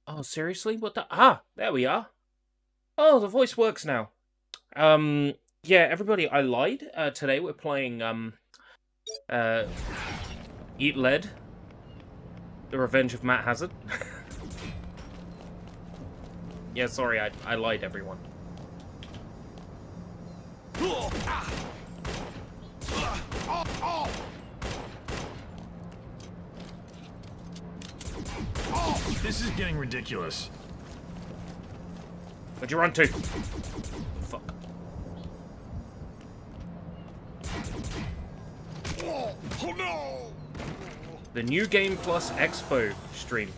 Oh, seriously? What the? Ah, there we are. Oh, the voice works now. Yeah, everybody, I lied. Today we're playing, uh, Eat Lead, The Revenge of Matt Hazard. Yeah, sorry, I lied, everyone. This is getting ridiculous. Where'd you run to? Fuck. Oh no! The New Game Plus Expo stream.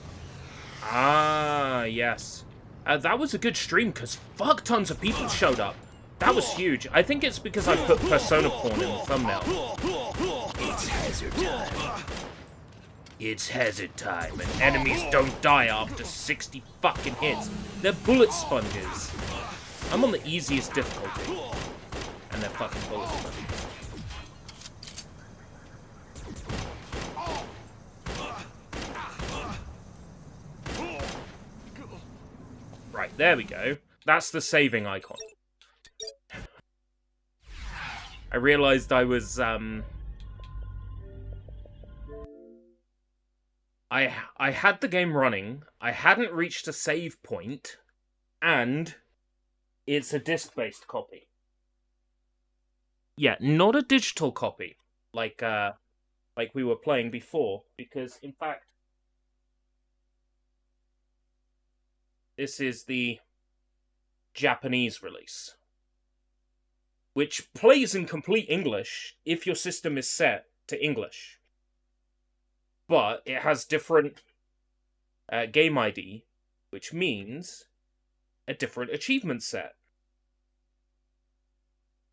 Ah, yes. That was a good stream, because fuck tons of people showed up. That was huge. I think it's because I put Persona porn in the thumbnail. It's hazard time. It's hazard time, and enemies don't die after 60 fucking hits. They're bullet sponges. I'm on the easiest difficulty. And they're fucking bullet sponges. Right, there we go. That's the saving icon. I realized I was, I had the game running, I hadn't reached a save point, and it's a disc-based copy. Yeah, not a digital copy, like we were playing before, because, in fact, this is the Japanese release, which plays in complete English if your system is set to English. But it has different game ID, which means a different achievement set.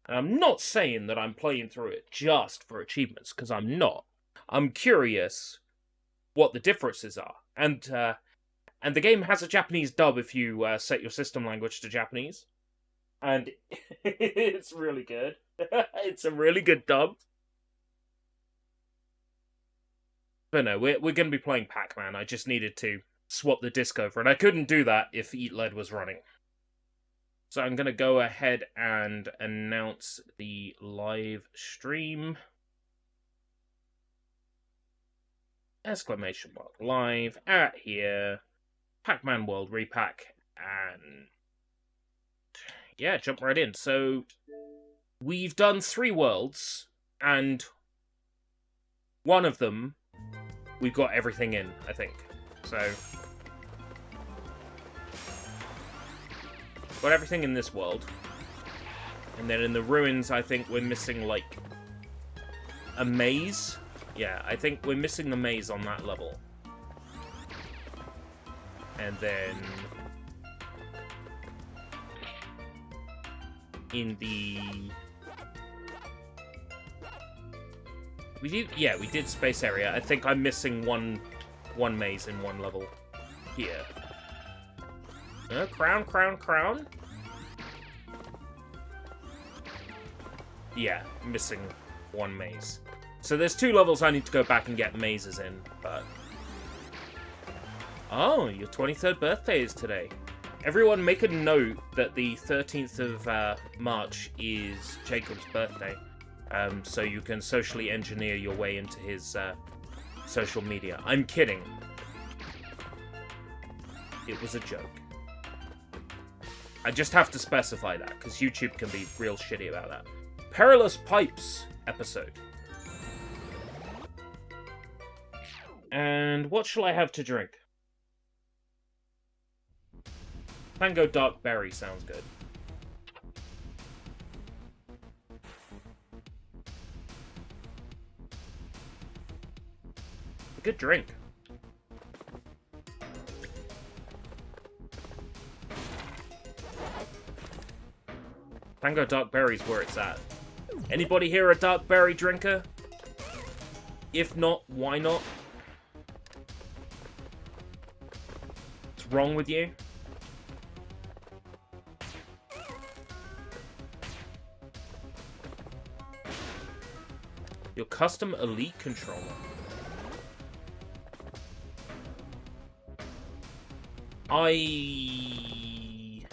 And I'm not saying that I'm playing through it just for achievements, because I'm not. I'm curious what the differences are. And the game has a Japanese dub if you set your system language to Japanese. And it's really good. It's a really good dub. But no, we're going to be playing Pac-Man. I just needed to swap the disc over, and I couldn't do that if Eat Lead was running. So I'm going to go ahead and announce the live stream. Exclamation mark live at here. Pac-Man World Re-PAC, and yeah, jump right in. So we've done 3 worlds, and one of them we've got everything in, I think. So got everything in this world, and then in the ruins, I think we're missing like a maze. Yeah, I think we're missing the maze on that level. And then in the we did space area. I think I'm missing one maze in one level here. Crown. Yeah, missing one maze. So there's 2 levels I need to go back and get mazes in, but oh, your 23rd birthday is today. Everyone make a note that the 13th of March is Jacob's birthday, so you can socially engineer your way into his social media. I'm kidding. It was a joke. I just have to specify that, because YouTube can be real shitty about that. Perilous Pipes episode. And what shall I have to drink? Tango Dark Berry sounds good. A good drink. Tango Dark Berry's where it's at. Anybody here a dark berry drinker? If not, why not? What's wrong with you? Your custom Elite controller. I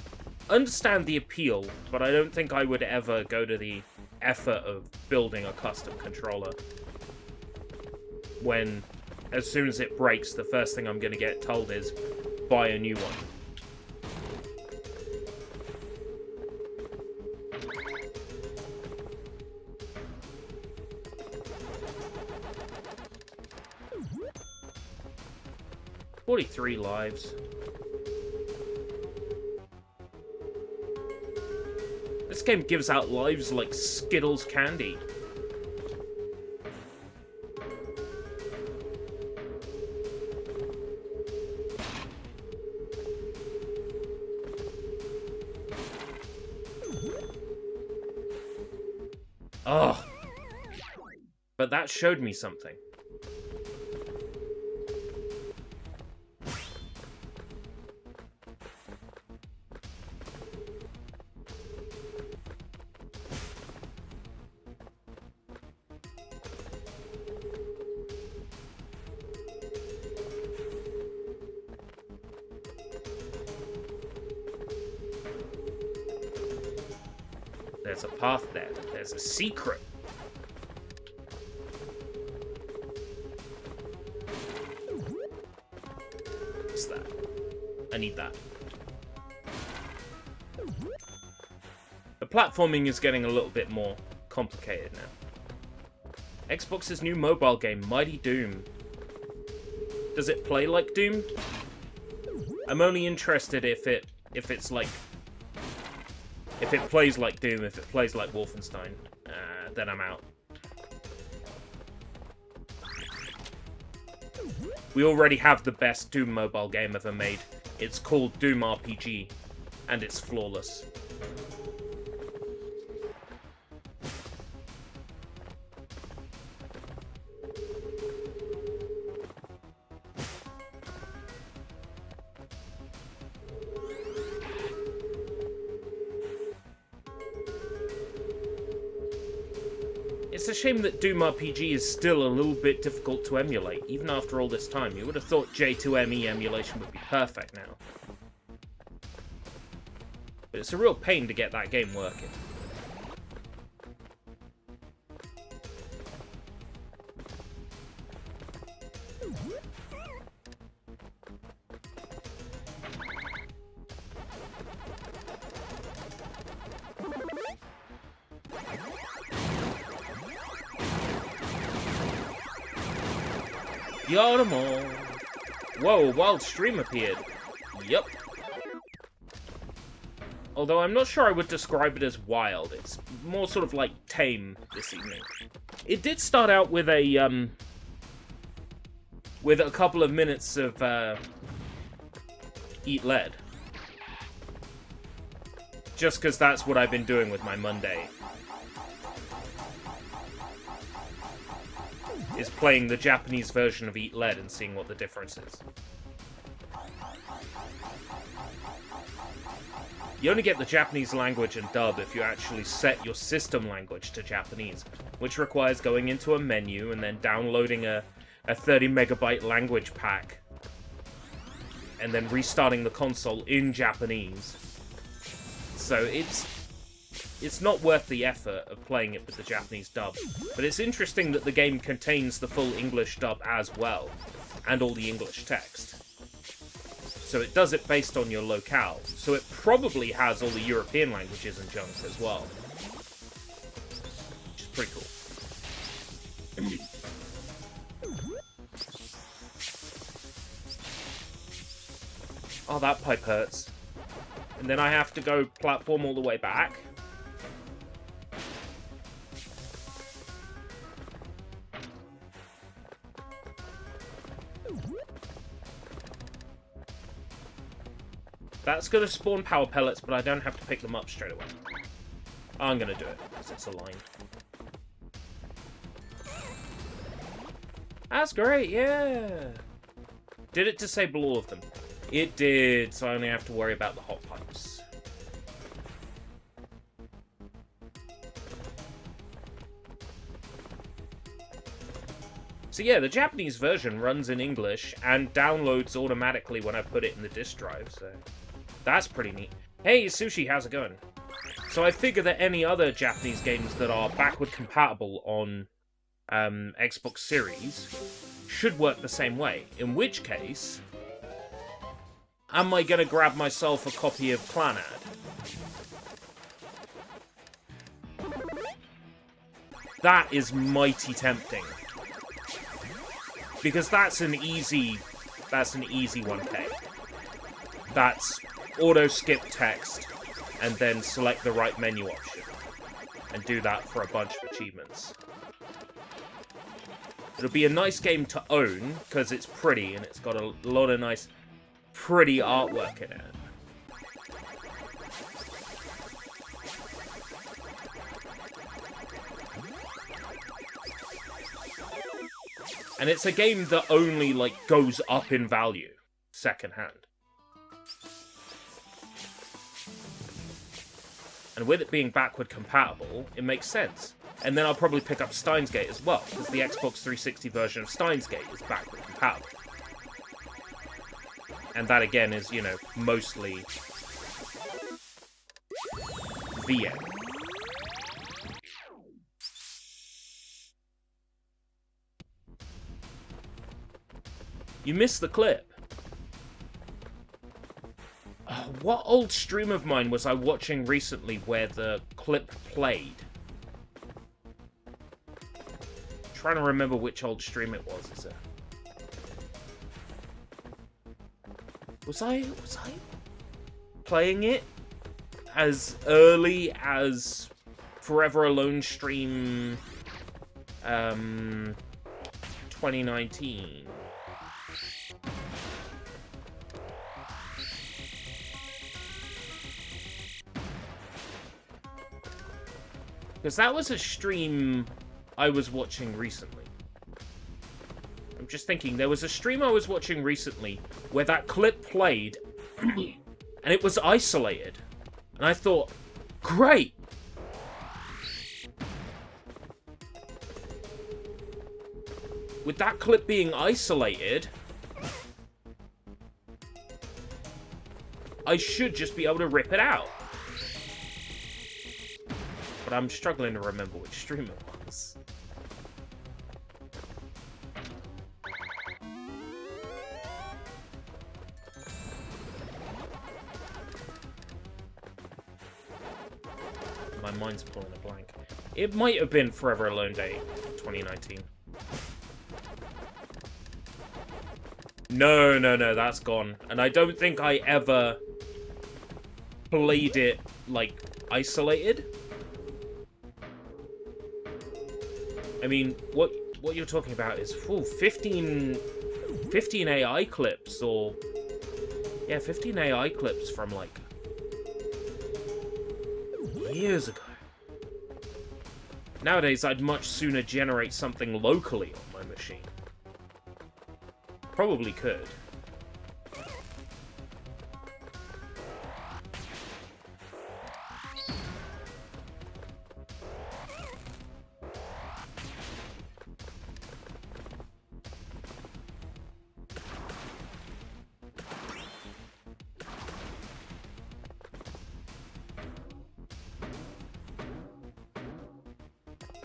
understand the appeal, but I don't think I would ever go to the effort of building a custom controller. When, as soon as it breaks, the first thing I'm going to get told is, buy a new one. "43 lives. This game gives out lives like Skittles candy. Ugh. But that showed me something. There's a path there. There's a secret. What's that? I need that. The platforming is getting a little bit more complicated now. Xbox's new mobile game, Mighty Doom. Does it play like Doom? I'm only interested if it's like... If it plays like Doom, if it plays like Wolfenstein, then I'm out. We already have the best Doom mobile game ever made. It's called Doom RPG, and it's flawless. It's a shame that Doom RPG is still a little bit difficult to emulate, even after all this time. You would have thought J2ME emulation would be perfect now. But it's a real pain to get that game working. Got them all. Whoa, a wild stream appeared. Yep. Although I'm not sure I would describe it as wild. It's more sort of like tame this evening. It did start out with a couple of minutes of Eat Lead. Just because that's what I've been doing with my Monday. Is playing the Japanese version of Eat Lead and seeing what the difference is. You only get the Japanese language and dub if you actually set your system language to Japanese, which requires going into a menu and then downloading a 30 megabyte language pack, and then restarting the console in Japanese. So it's not worth the effort of playing it with the Japanese dub. But it's interesting that the game contains the full English dub as well, and all the English text. So it does it based on your locale. So it probably has all the European languages and junk as well. Which is pretty cool. Oh, that pipe hurts. And then I have to go platform all the way back. That's going to spawn power pellets, but I don't have to pick them up straight away. I'm going to do it, because it's aligned. That's great, yeah! Did it disable all of them? It did, so I only have to worry about the hot pipes. So yeah, the Japanese version runs in English and downloads automatically when I put it in the disk drive, so that's pretty neat. Hey, Sushi, how's it going? So I figure that any other Japanese games that are backward compatible on Xbox Series should work the same way. In which case, am I gonna grab myself a copy of Clanad? That is mighty tempting. Because that's an easy 1K. That's auto skip text and then select the right menu option and do that for a bunch of achievements. It'll be a nice game to own because it's pretty and it's got a lot of nice pretty artwork in it. And it's a game that only, like, goes up in value secondhand. And with it being backward compatible, it makes sense. And then I'll probably pick up Steins Gate as well, because the Xbox 360 version of Steins Gate is backward compatible. And that, again, is, you know, mostly VM. You missed the clip. What old stream of mine was I watching recently where the clip played? Trying to remember which old stream it was. Is it? Was I playing it as early as Forever Alone stream 2019? Because that was a stream I was watching recently. I'm just thinking, there was a stream I was watching recently where that clip played, and it was isolated. And I thought, great! With that clip being isolated, I should just be able to rip it out. But I'm struggling to remember which stream it was. My mind's pulling a blank. It might have been Forever Alone Day 2019. No, that's gone. And I don't think I ever played it, like, isolated. I mean, what you're talking about is 15 AI clips, or... Yeah, 15 AI clips from, like, years ago. Nowadays, I'd much sooner generate something locally on my machine. Probably could.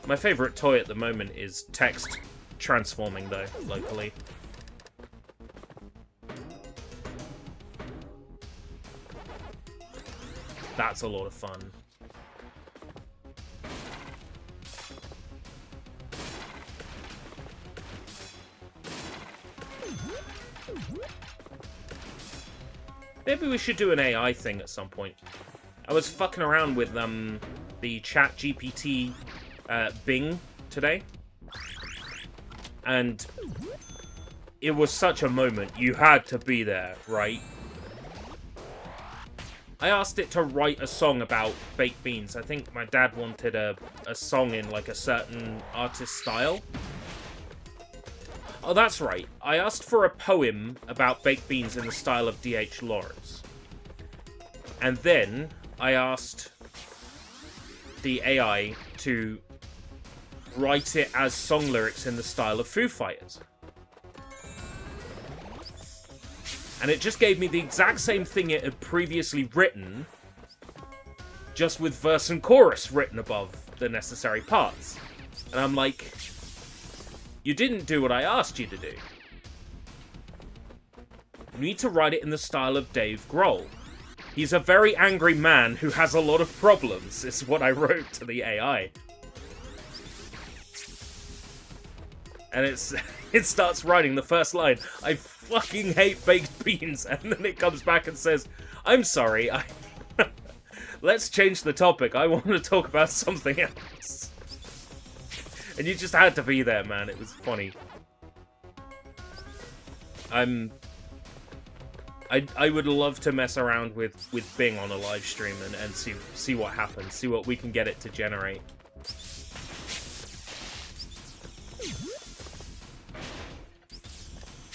My favorite toy at the moment is text transforming, though, locally. That's a lot of fun. Maybe we should do an AI thing at some point. I was fucking around with the ChatGPT Bing today, and it was such a moment. You had to be there, right? I asked it to write a song about baked beans. I think my dad wanted a song in, like, a certain artist style. Oh, that's right. I asked for a poem about baked beans in the style of D.H. Lawrence. And then I asked the AI to write it as song lyrics in the style of Foo Fighters. And it just gave me the exact same thing it had previously written, just with verse and chorus written above the necessary parts. And I'm like, you didn't do what I asked you to do. You need to write it in the style of Dave Grohl. He's a very angry man who has a lot of problems, is what I wrote to the AI. And it starts writing the first line, I fucking hate baked beans, and then it comes back and says, I'm sorry, let's change the topic, I want to talk about something else. And you just had to be there, man, it was funny. I would love to mess around with Bing on a live stream and see what happens, see what we can get it to generate.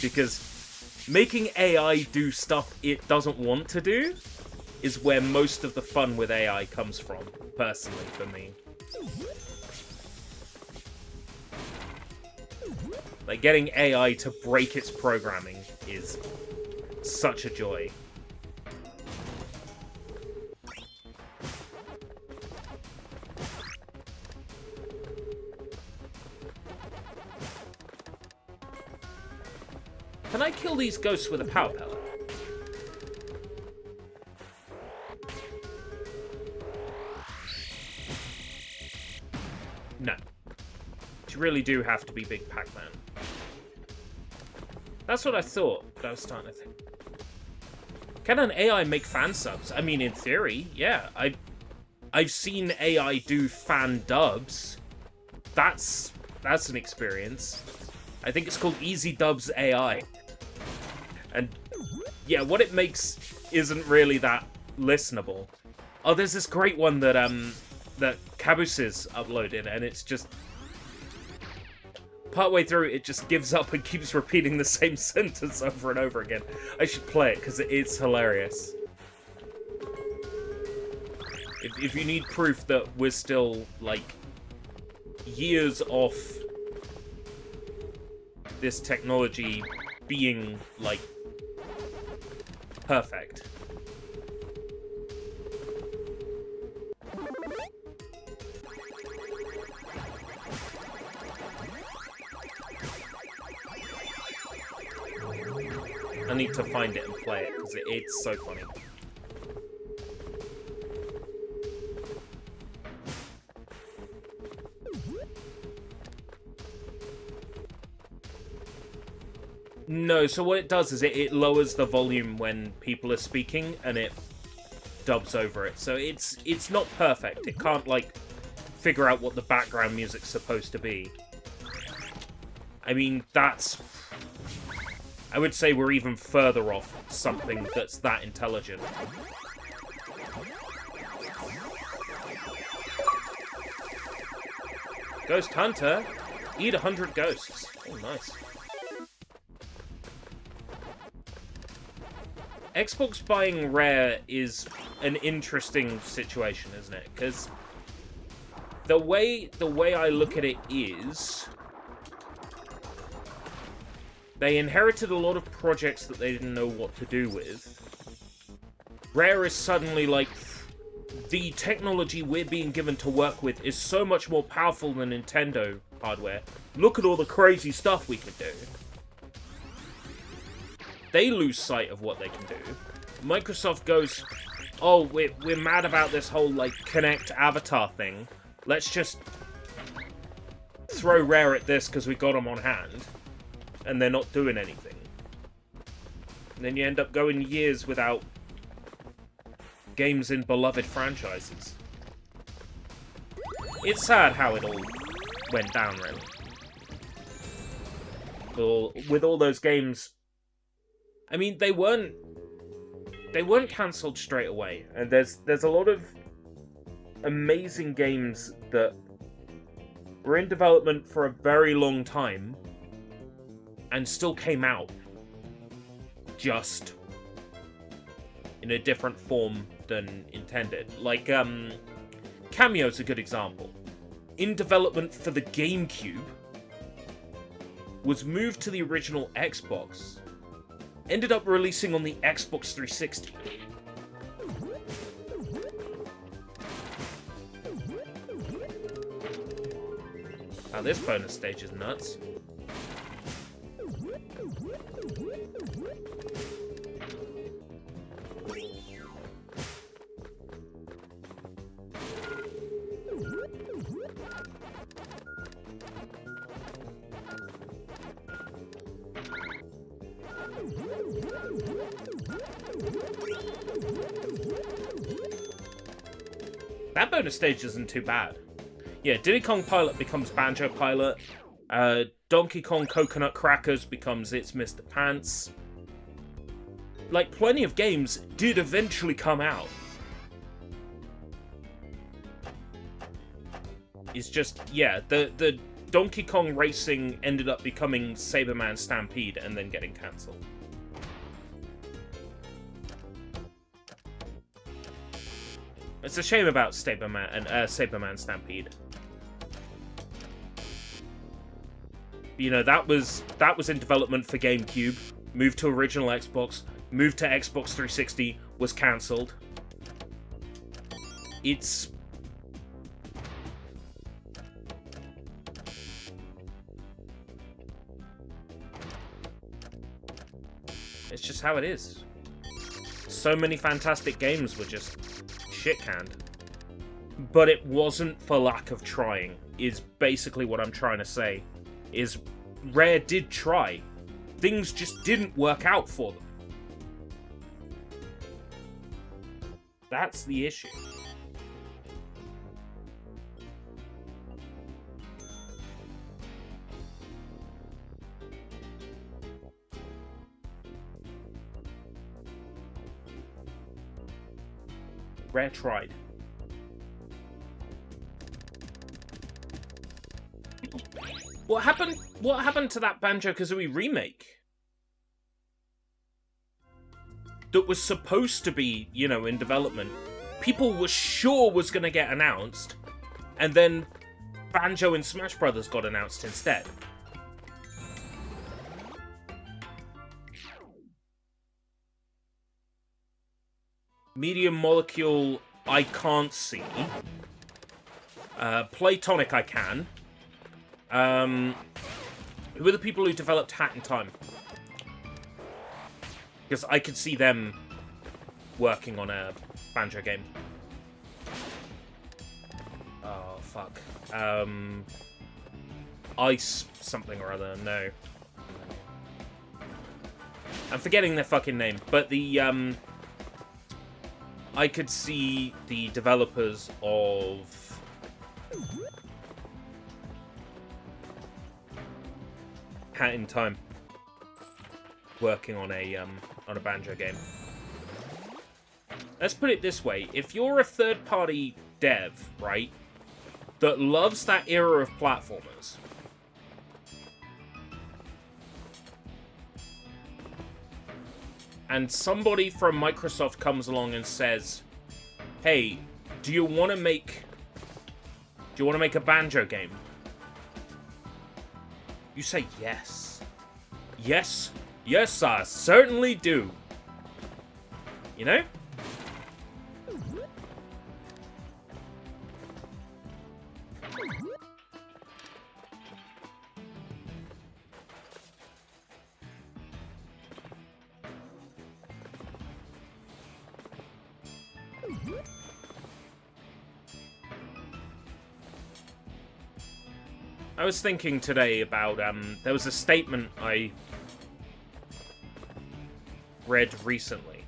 Because making AI do stuff it doesn't want to do is where most of the fun with AI comes from, personally, for me. Like, getting AI to break its programming is such a joy. Can I kill these ghosts with a power pellet? No. You really do have to be Big Pac-Man. That's what I thought, but I was starting to think. Can an AI make fan subs? I mean, in theory, yeah. I've seen AI do fan dubs. That's an experience. I think it's called Easy Dubs AI. And yeah, what it makes isn't really that listenable. Oh, there's this great one that that Cabus's uploaded, and it's just partway through it just gives up and keeps repeating the same sentence over and over again. I should play it because it's hilarious. If you need proof that we're still like years off this technology being like perfect. I need to find it and play it because it's so funny. No, so what it does is it lowers the volume when people are speaking and it dubs over it. So it's not perfect. It can't like figure out what the background music's supposed to be. I mean, I would say we're even further off something that's that intelligent. Ghost Hunter? Eat 100 ghosts. Oh, nice. Xbox buying Rare is an interesting situation, isn't it? Because the way I look at it is they inherited a lot of projects that they didn't know what to do with. Rare is suddenly like, the technology we're being given to work with is so much more powerful than Nintendo hardware. Look at all the crazy stuff we could do. They lose sight of what they can do. Microsoft goes, oh, we're mad about this whole, like, Kinect avatar thing. Let's just throw Rare at this because we got them on hand. And they're not doing anything. And then you end up going years without games in beloved franchises. It's sad how it all went down, really. With all those games, I mean, they weren't cancelled straight away, and there's a lot of amazing games that were in development for a very long time and still came out, just in a different form than intended. Like, Cameo's a good example. in development for the GameCube, was moved to the original Xbox, ended up releasing on the Xbox 360. Now this bonus stage is nuts. That bonus stage isn't too bad. Yeah, Diddy Kong Pilot becomes Banjo Pilot. Donkey Kong Coconut Crackers becomes It's Mr. Pants. Like, plenty of games did eventually come out. It's just, yeah, the Donkey Kong Racing ended up becoming Saberman Stampede and then getting cancelled. It's a shame about Saberman Stampede. You know, that was in development for GameCube, moved to original Xbox, moved to Xbox 360, was cancelled. It's just how it is. So many fantastic games were just shit-canned. But it wasn't for lack of trying, is basically what I'm trying to say. Is Rare did try. Things just didn't work out for them. That's the issue. Rare tried. What happened to that Banjo-Kazooie remake? That was supposed to be, you know, in development. People were sure was going to get announced. And then Banjo and Smash Brothers got announced instead. Medium Molecule, I can't see. Playtonic, I can. Who are the people who developed Hat in Time? Because I could see them working on a Banjo game. Oh, fuck. Ice something or other, no. I'm forgetting their fucking name, but the, I could see the developers of Hat in Time working on a Banjo game. Let's put it this way: if you're a third-party dev, right, that loves that era of platformers, and somebody from Microsoft comes along and says, "Hey, do you want to make a Banjo game?" You say yes. Yes. Yes, I certainly do. You know? I was thinking today about, there was a statement I read recently.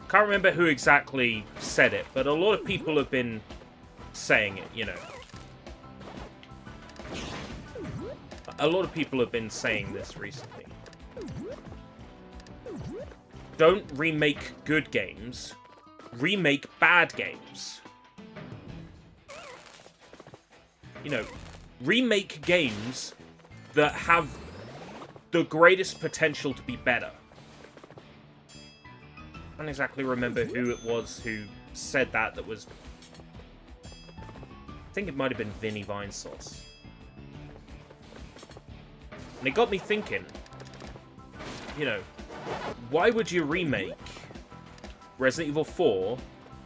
Can't remember who exactly said it, but a lot of people have been saying it, you know. A lot of people have been saying this recently. Don't remake good games, remake bad games. You know, remake games that have the greatest potential to be better. I don't exactly remember who it was who said that was I think it might have been Vinny Vine Sauce. And it got me thinking, you know, why would you remake Resident Evil 4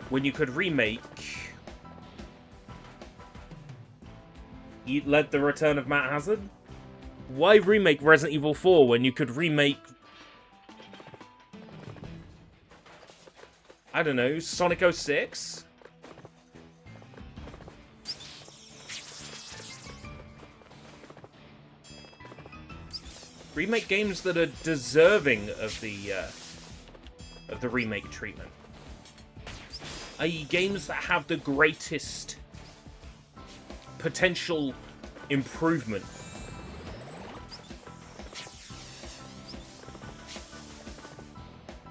when you could remake The Return of Matt Hazard? Why remake Resident Evil 4 when you could remake, I don't know, Sonic 06? Remake games that are deserving of the remake treatment. I.e. games that have the greatest potential improvement.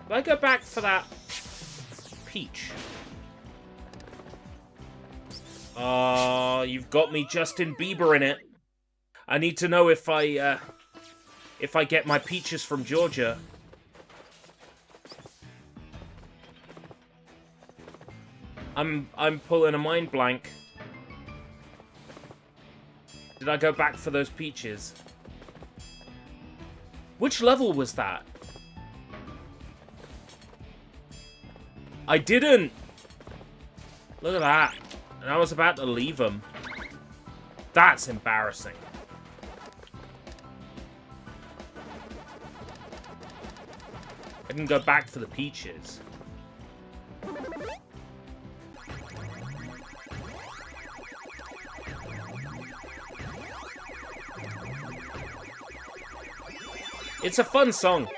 If I go back for that Peach. You've got me Justin Bieber in it. I need to know if I get my peaches from Georgia. I'm pulling a mind blank. Did I go back for those peaches? Which level was that? I didn't! Look at that. And I was about to leave them. That's embarrassing. I can go back for the peaches. It's a fun song.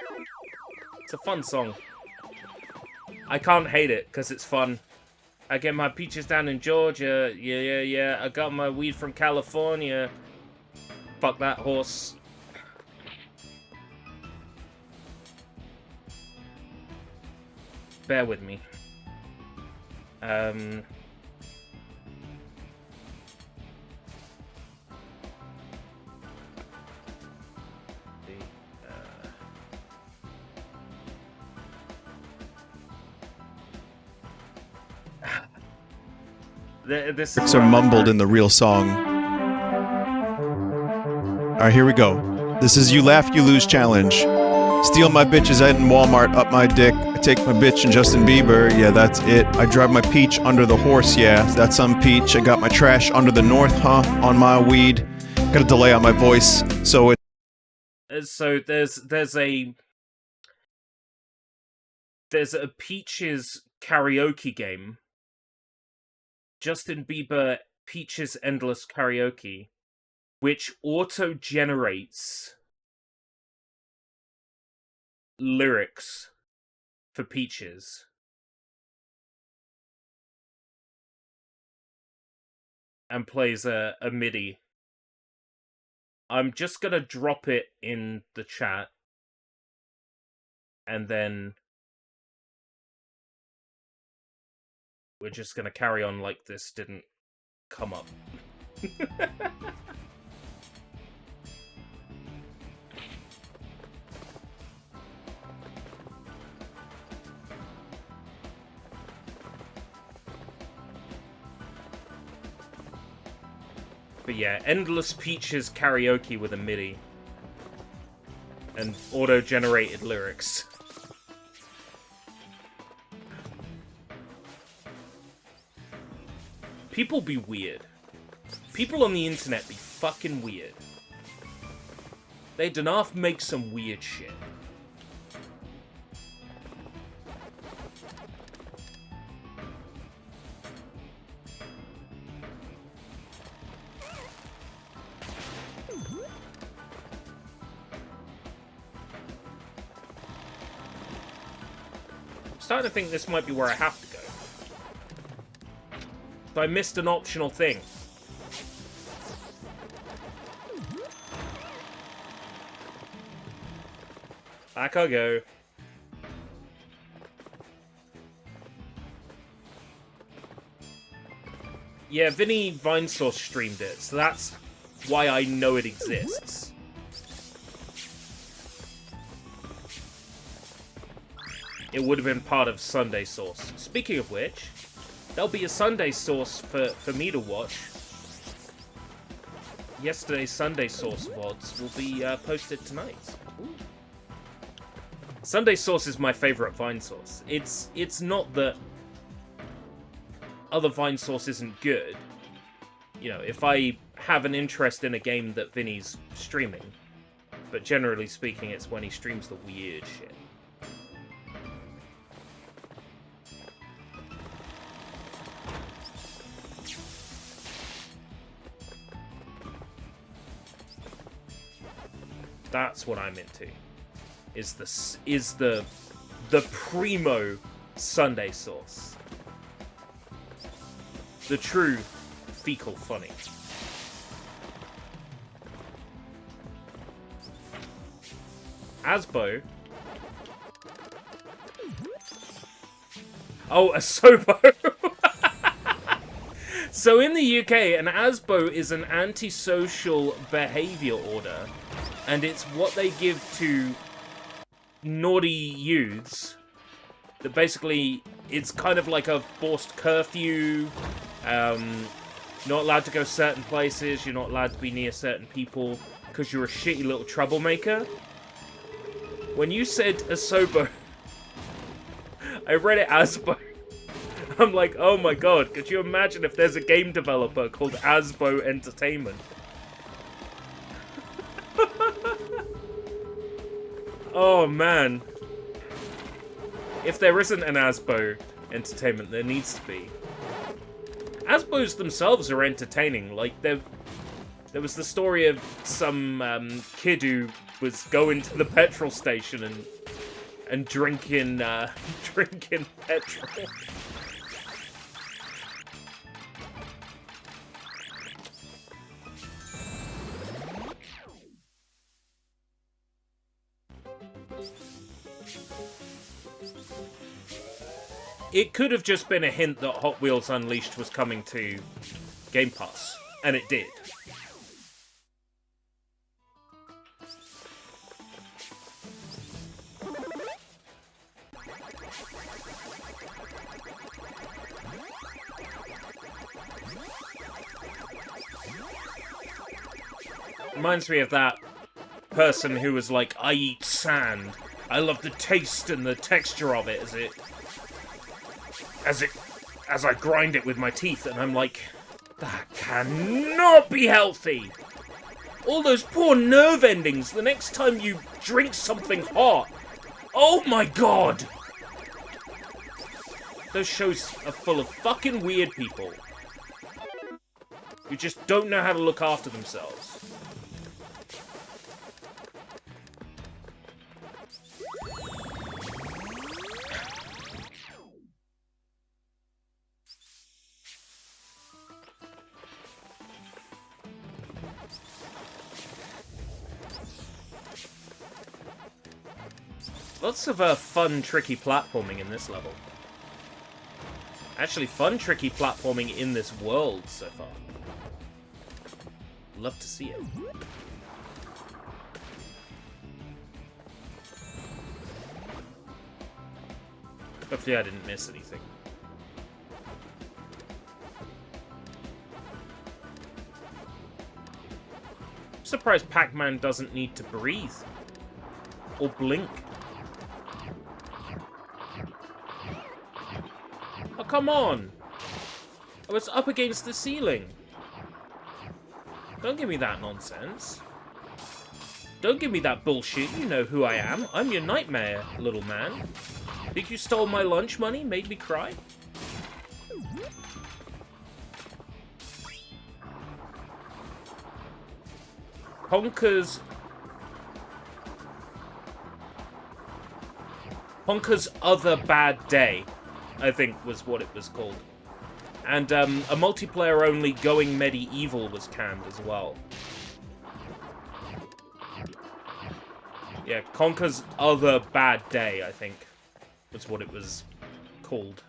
It's a fun song. I can't hate it, because it's fun. I get my peaches down in Georgia. Yeah. I got my weed from California. Fuck that horse. Bear with me. This Lyrics are mumbled in the real song. Alright, here we go. This is You Laugh, You Lose challenge. Steal my bitches out in Walmart, up my dick. I take my bitch and Justin Bieber, yeah, that's it. I drive my peach under the horse, yeah, that's some peach. I got my trash under the north, huh, on my weed. Got a delay on my voice, so it... So there's a Peaches karaoke game. Justin Bieber Peaches Endless Karaoke, which auto-generates lyrics for Peaches. And plays a MIDI. I'm just gonna drop it in the chat. And then we're just gonna carry on like this didn't come up. But yeah, Endless Peaches karaoke with a MIDI. And auto-generated lyrics. People be weird. People on the internet be fucking weird. They do not make some weird shit. I'm starting to think this might be where I have to go. So I missed an optional thing. Back I go. Yeah, Vinny Vinesauce streamed it, so that's why I know it exists. It would have been part of Sunday Sauce. Speaking of which, there'll be a Sunday Sauce for me to watch yesterday's Sunday Sauce VODs will be posted tonight. Ooh. Sunday Sauce is my favorite Vine sauce. It's not that other Vine sauce isn't good. You know, if I have an interest in a game that Vinny's streaming, but generally speaking, it's when he streams the weird shit. That's what I'm into. Is the primo Sunday sauce. The true fecal funny. Asbo. Oh, a Sobo. So in the UK, an Asbo is an antisocial behavior order, and it's what they give to naughty youths. That basically, it's kind of like a forced curfew. Not allowed to go certain places. You're not allowed to be near certain people because you're a shitty little troublemaker. When you said Asobo, I read it Asbo. I'm like, oh my god, could you imagine if there's a game developer called Asbo Entertainment? Oh man. If there isn't an Asbo Entertainment, there needs to be. Asbos themselves are entertaining. Like, there was the story of some kid who was going to the petrol station and drinking petrol. It could have just been a hint that Hot Wheels Unleashed was coming to Game Pass, and it did. Reminds me of that person who was like, I eat sand. I love the taste and the texture of it as I grind it with my teeth, and I'm like, that cannot be healthy. All those poor nerve endings the next time you drink something hot. Oh my god. Those shows are full of fucking weird people who just don't know how to look after themselves. Lots of fun, tricky platforming in this level. Actually, fun, tricky platforming in this world so far. Love to see it. Hopefully I didn't miss anything. I'm surprised Pac-Man doesn't need to breathe. Or blink. Oh, come on! I was up against the ceiling. Don't give me that nonsense. Don't give me that bullshit. You know who I am. I'm your nightmare, little man. Think you stole my lunch money? Made me cry? Honker's Other Bad Day, I think was what it was called. And a multiplayer-only Going Medieval was canned as well. Yeah, Conker's Other Bad Day, I think, was what it was called.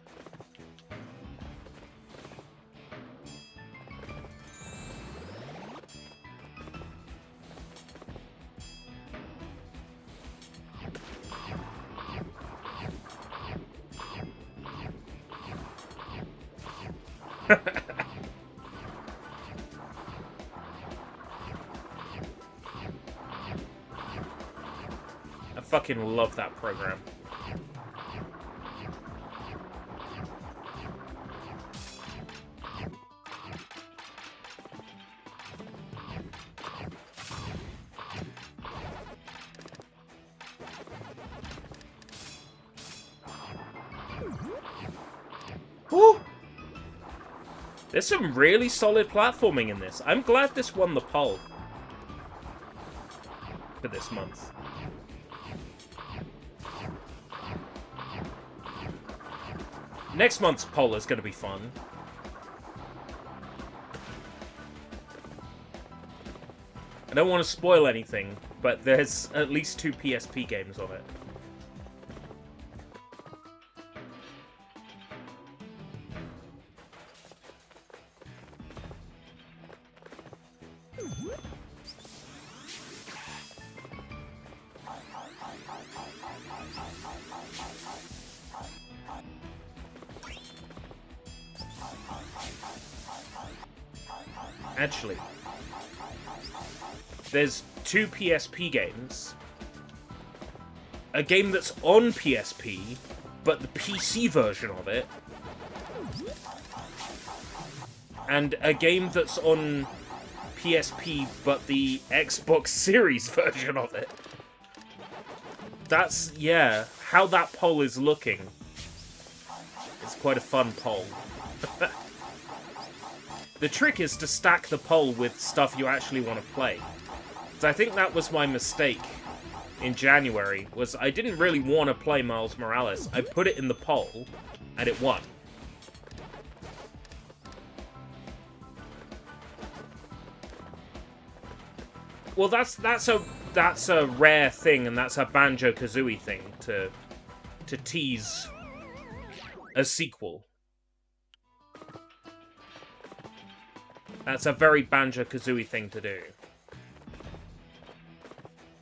fucking love that program. Woo! There's some really solid platforming in this. I'm glad this won the poll for this month. Next month's poll is going to be fun. I don't want to spoil anything, but there's at least 2 PSP games on it. Actually, there's 2 PSP games. A game that's on PSP, but the PC version of it. And a game that's on PSP, but the Xbox Series version of it. That's, yeah, how that poll is looking. It's quite a fun poll. The trick is to stack the poll with stuff you actually want to play. So I think that was my mistake in January, was I didn't really want to play Miles Morales. I put it in the poll, and it won. Well, that's a rare thing, and that's a Banjo-Kazooie thing to tease a sequel. That's a very Banjo-Kazooie thing to do.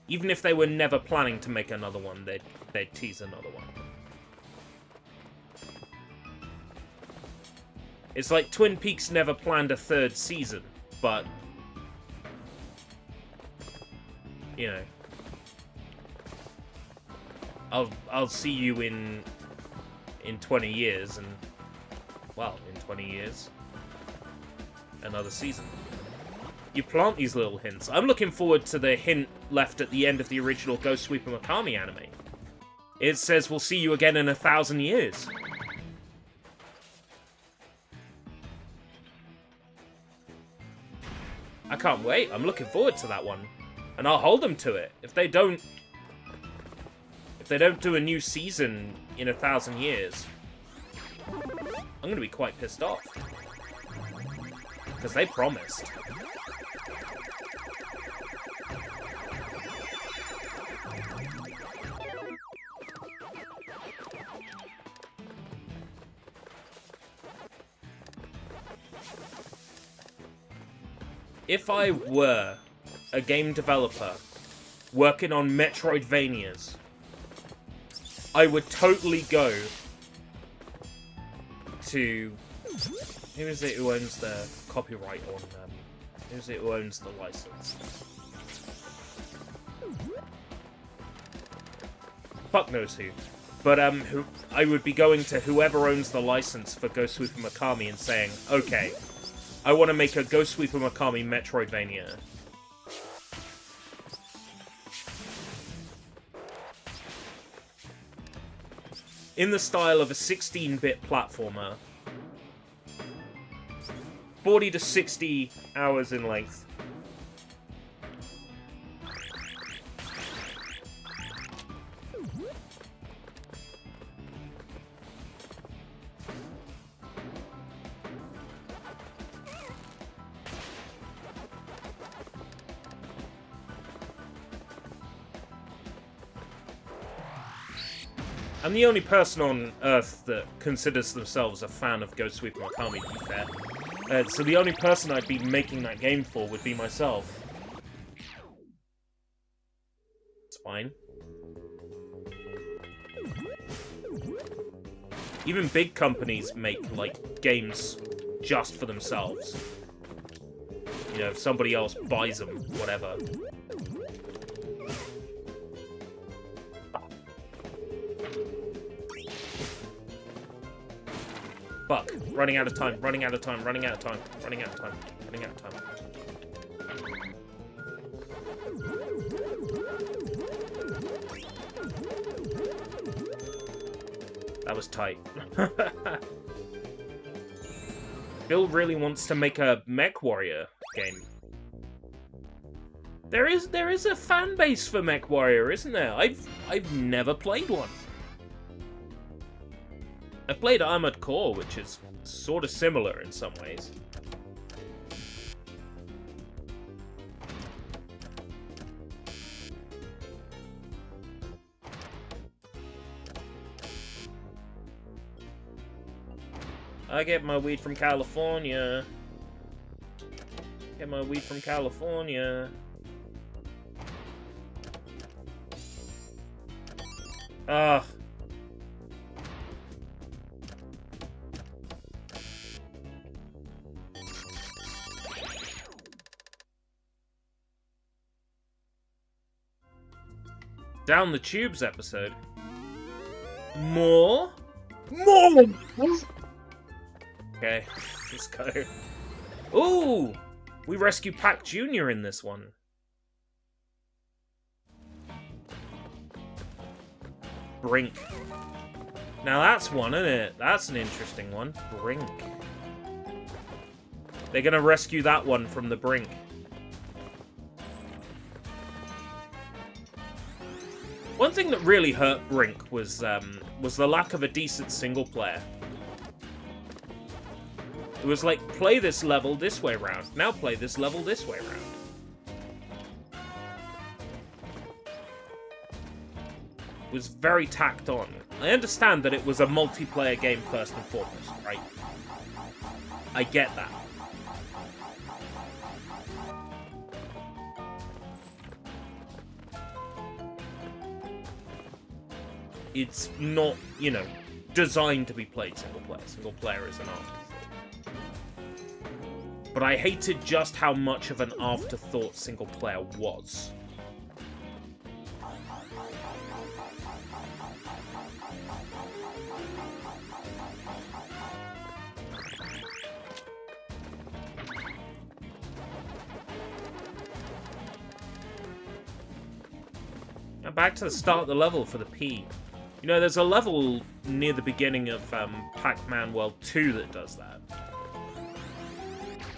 Even if they were never planning to make another one, they'd tease another one. It's like Twin Peaks never planned a 3rd season, but you know, I'll see you in 20 years, and well, in 20 years. Another season. You plant these little hints. I'm looking forward to the hint left at the end of the original Ghost Sweeper Mikami anime. It says, we'll see you again in 1,000 years. I can't wait. I'm looking forward to that one. And I'll hold them to it. If they don't do a new season in 1,000 years, I'm going to be quite pissed off. Because they promised. If I were a game developer working on Metroidvanias, I would totally go to... Who is it who owns the copyright on them? Who is it who owns the license? Fuck knows who. But I would be going to whoever owns the license for Ghost Sweeper Mikami and saying, okay, I want to make a Ghost Sweeper Mikami Metroidvania. In the style of a 16-bit platformer. 40 to 60 hours in length. I'm the only person on Earth that considers themselves a fan of Ghost Sweeper Mikami, to be fair. So the only person I'd be making that game for would be myself. It's fine. Even big companies make, like, games just for themselves. You know, if somebody else buys them, whatever. Fuck. Running out of time, running out of time, running out of time, running out of time, running out of time. That was tight. Bill really wants to make a Mech Warrior game. There is a fan base for Mech Warrior, isn't there? I've never played one. I've played Armored Core, which is sort of similar in some ways. I get my weed from California. Get my weed from California. Ugh. Down the Tubes episode. More? More! Okay, let's go. Ooh! We rescue PAC Jr. in this one. Brink. Now that's one, isn't it? That's an interesting one. Brink. They're gonna rescue that one from the brink. One thing that really hurt Brink was the lack of a decent single player. It was like, play this level this way round. Now play this level this way round. It was very tacked on. I understand that it was a multiplayer game first and foremost, right? I get that. It's not, you know, designed to be played single player. Single player is an afterthought. But I hated just how much of an afterthought single player was. Now back to the start of the level for the P. You know, there's a level near the beginning of Pac-Man World 2 that does that.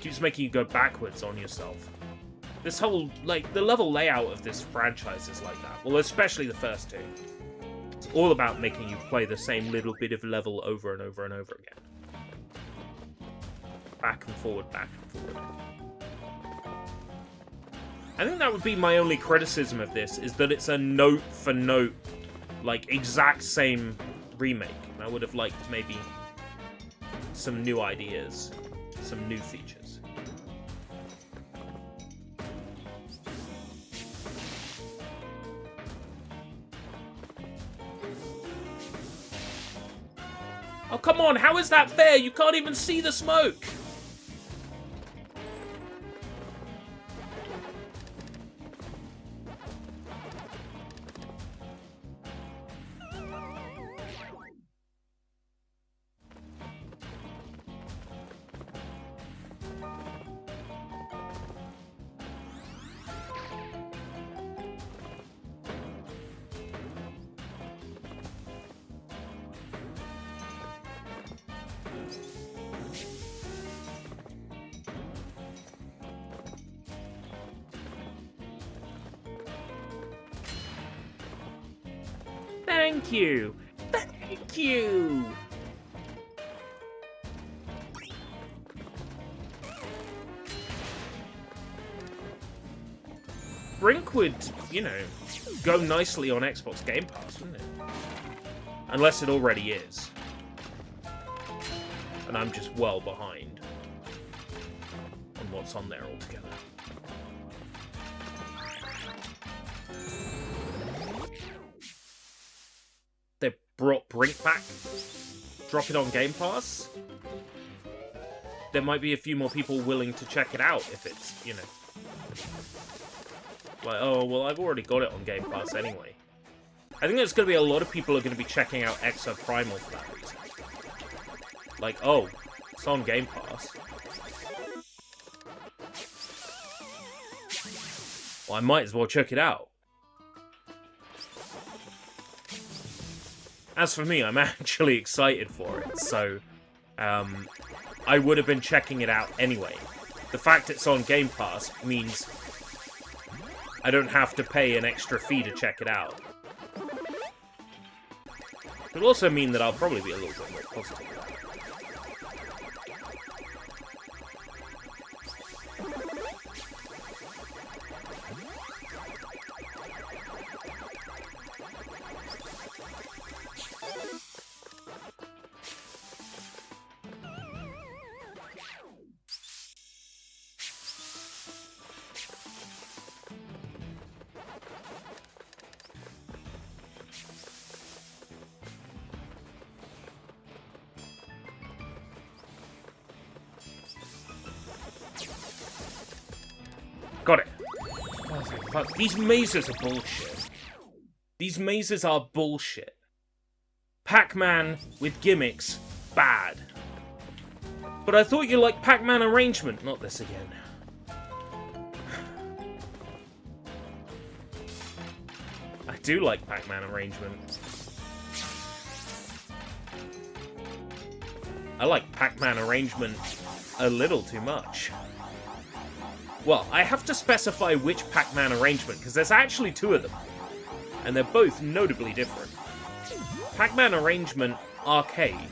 Keeps making you go backwards on yourself. This whole, like, the level layout of this franchise is like that. Well, especially the first two. It's all about making you play the same little bit of level over and over and over again. Back and forward, back and forward. I think that would be my only criticism of this, is that it's a note-for-note, like, exact same remake. And I would have liked maybe some new ideas, some new features. Oh, come on, how is that fair? You can't even see the smoke! Thank you! Thank you! Brink would, you know, go nicely on Xbox Game Pass, wouldn't it? Unless it already is. And I'm just well behind on what's on there altogether. They brought Brink back. Drop it on Game Pass. There might be a few more people willing to check it out if it's, you know... Like, oh, well, I've already got it on Game Pass anyway. I think there's going to be a lot of people who are going to be checking out Exo Primal for that reason. Like, oh, it's on Game Pass. Well, I might as well check it out. As for me, I'm actually excited for it, so I would have been checking it out anyway. The fact it's on Game Pass means I don't have to pay an extra fee to check it out. It will also mean that I'll probably be a little bit more positive about it. Got it. Oh, fuck. These mazes are bullshit. These mazes are bullshit. Pac-Man with gimmicks, bad. But I thought you liked Pac-Man arrangement. Not this again. I do like Pac-Man arrangement. I like Pac-Man arrangement a little too much. Well, I have to specify which Pac-Man arrangement, because there's actually two of them. And they're both notably different. Pac-Man arrangement arcade,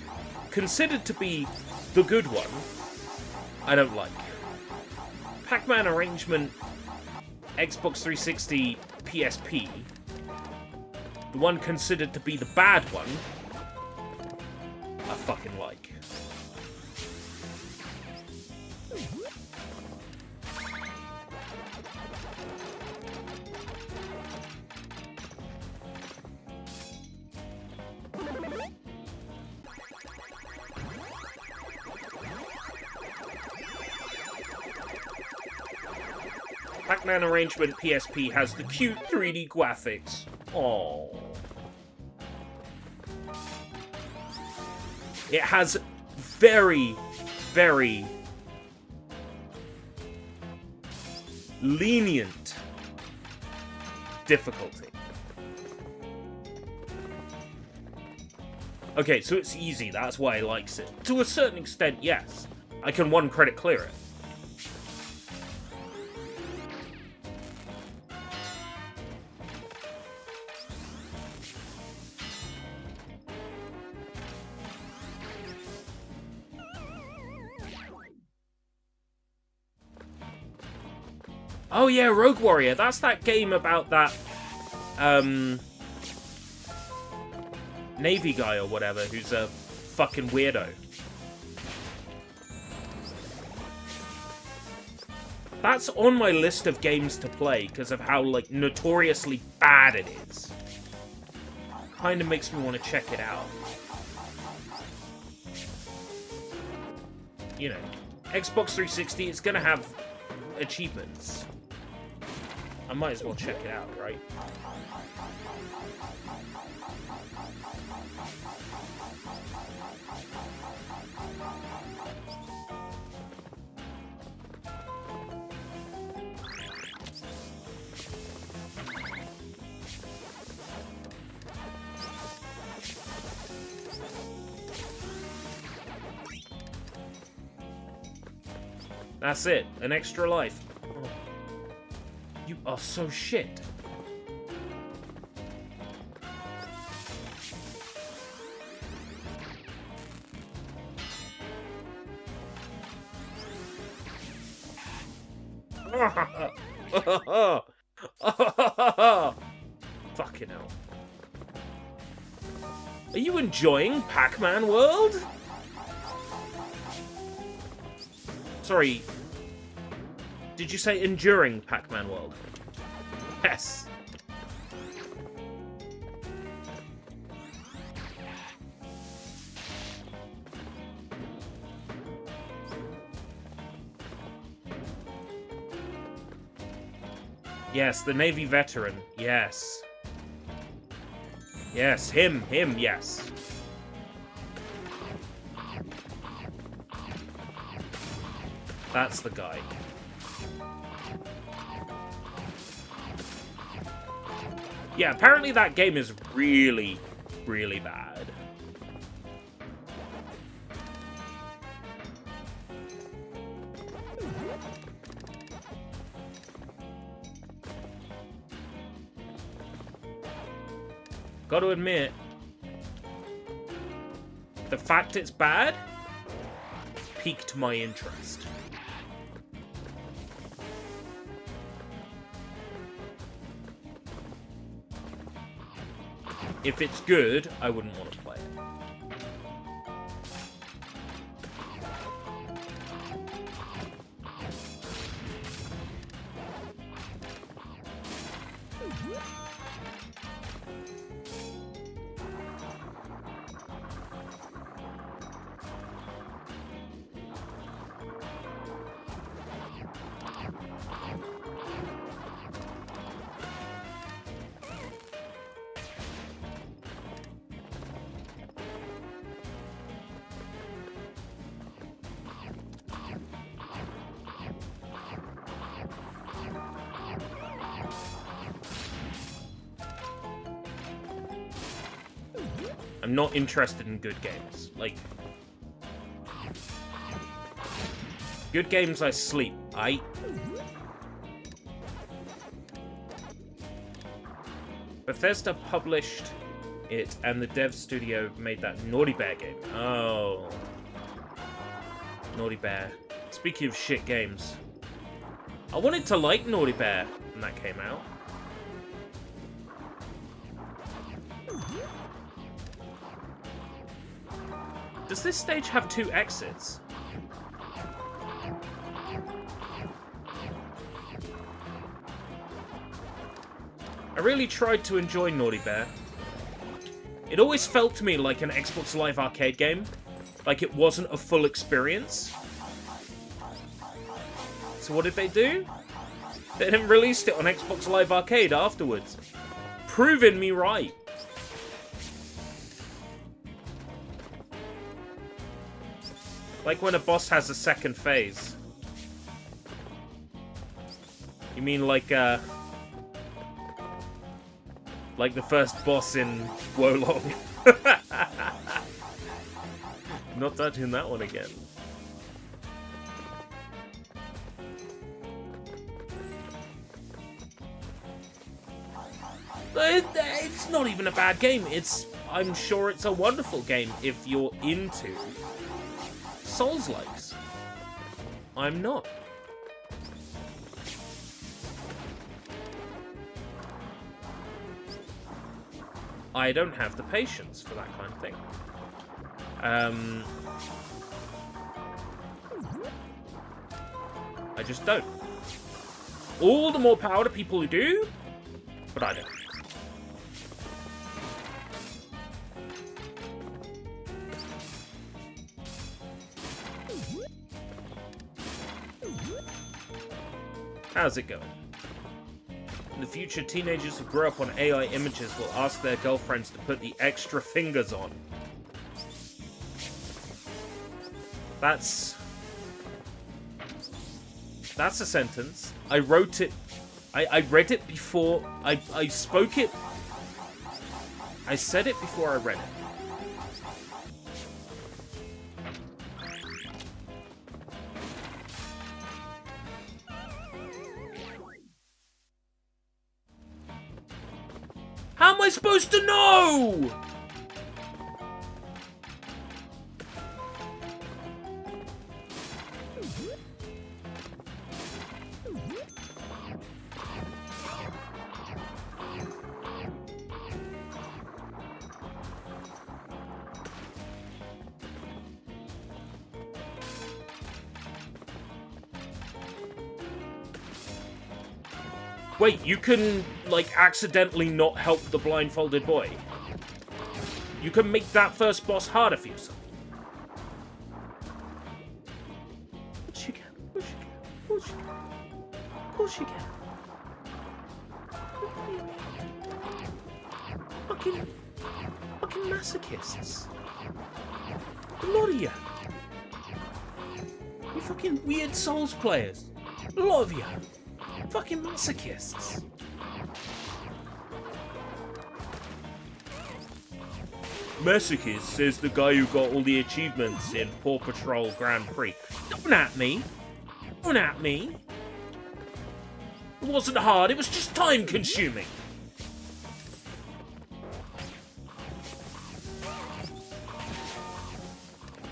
considered to be the good one, I don't like. Pac-Man arrangement Xbox 360 PSP, the one considered to be the bad one, I fucking like. Pac-Man arrangement PSP has the cute 3D graphics. Aww. It has very, very lenient difficulty. Okay, so it's easy, that's why he likes it. To a certain extent, yes. I can one credit clear it. Oh yeah, Rogue Warrior. That's that game about that Navy guy or whatever who's a fucking weirdo. That's on my list of games to play because of how, like, notoriously bad it is. Kind of makes me want to check it out. You know, Xbox 360, it's gonna have achievements. I might as well check it out, right? That's it. An extra life. Oh. You are so shit. Fucking hell. Are you enjoying Pac-Man World? Sorry. Did you say enduring Pac-Man World? Yes. Yes, the Navy veteran. Yes. Yes, him, yes. That's the guy. Yeah, apparently that game is really, really bad. Gotta admit, the fact it's bad piqued my interest. If it's good, I wouldn't want to play it. I'm not interested in good games. Like, good games I sleep. Bethesda published it, and the dev studio made that Naughty Bear game. Oh. Naughty Bear. Speaking of shit games, I wanted to like Naughty Bear when that came out. Does this stage have 2 exits? I really tried to enjoy Naughty Bear. It always felt to me like an Xbox Live Arcade game. Like it wasn't a full experience. So what did they do? They didn't release it on Xbox Live Arcade afterwards. Proving me right. Like when a boss has a second phase. You mean like the first boss in Wolong? Not touching that one again. It's not even a bad game. I'm sure it's a wonderful game if you're into Souls-likes. I'm not. I don't have the patience for that kind of thing. I just don't. All the more power to people who do, but I don't. How's it going? In the future, teenagers who grow up on AI images will ask their girlfriends to put the extra fingers on. That's a sentence. I wrote it. I read it before. I spoke it. I said it before I read it. How am I supposed to know? Wait, you can, like, accidentally not help the blindfolded boy? You can make that first boss harder for yourself? Of course you can. Of course you can. Of course you can. Of course you can. Fucking masochists. A lot of you. You Fucking weird Souls players. A lot of you. Fucking masochists. Masochist says the guy who got all the achievements in Paw Patrol Grand Prix. Don't at me. Don't at me. It wasn't hard, it was just time consuming.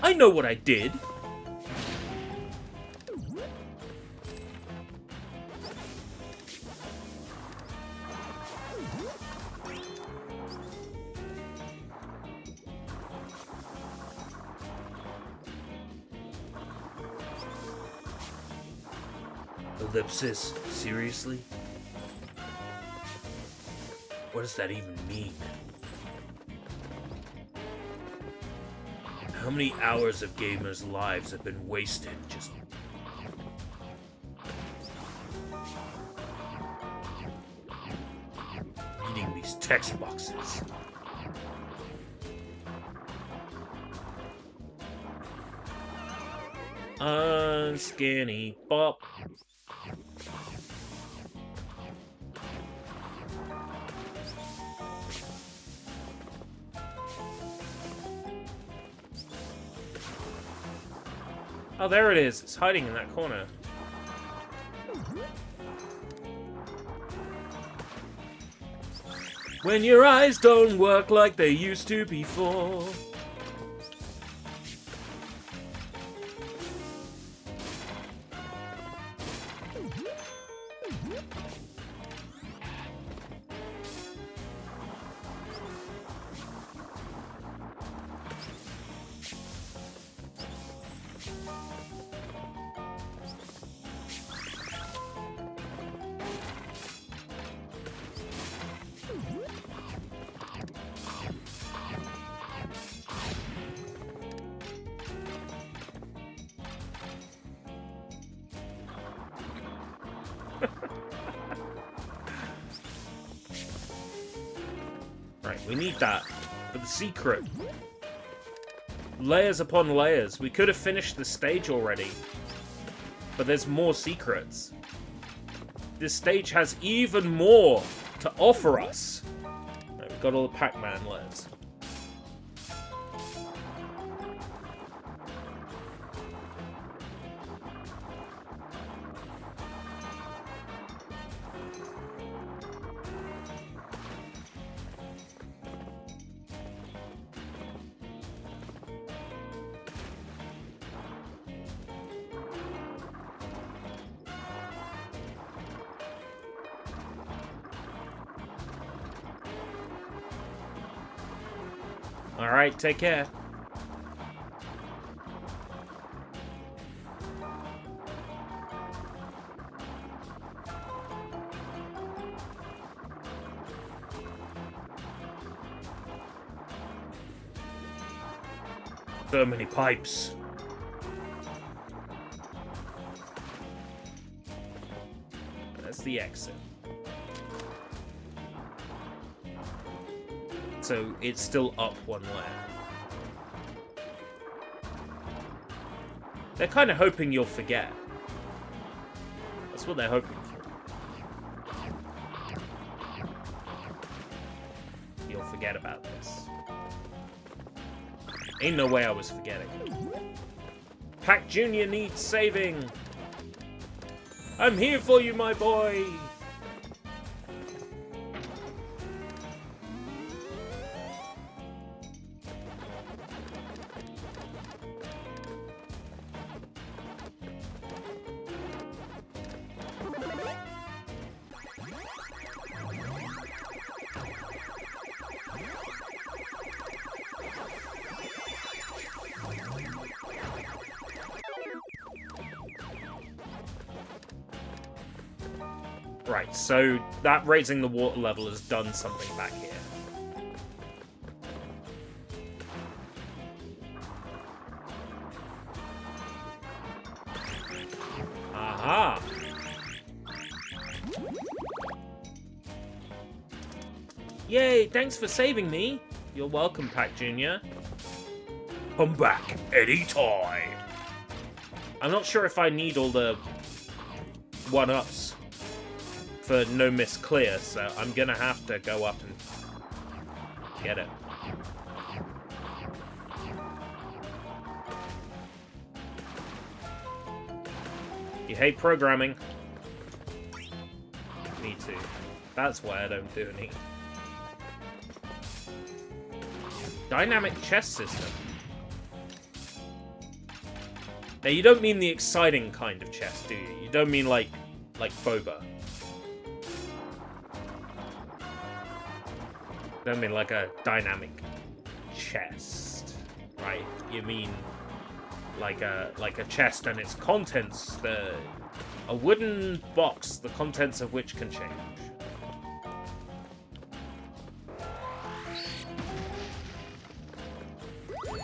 I know what I did. Ellipsis, seriously? What does that even mean? How many hours of gamers' lives have been wasted just... reading these text boxes? Unskinny bop. Oh, there it is. It's hiding in that corner. When your eyes don't work like they used to before. Right, we need that for the secret. Layers upon layers. We could have finished the stage already, but there's more secrets. This stage has even more to offer us. Right, we've got all the Pac-Man layers. Alright, take care. So many pipes. That's the exit. So it's still up one layer. They're kind of hoping you'll forget. That's what they're hoping for. You'll forget about this. Ain't no way I was forgetting. Pac Jr. needs saving. I'm here for you, my boy. Right, so that raising the water level has done something back here. Aha! Yay, thanks for saving me. You're welcome, Pac Jr. Come back anytime. I'm not sure if I need all the one-ups for no miss clear, so I'm gonna have to go up and get it. You hate programming? Me too. That's why I don't do any. Dynamic chess system. Now, you don't mean the exciting kind of chess, do you? You don't mean like boba. You don't mean like a dynamic chest, right? You mean like a chest and its contents, a wooden box, the contents of which can change.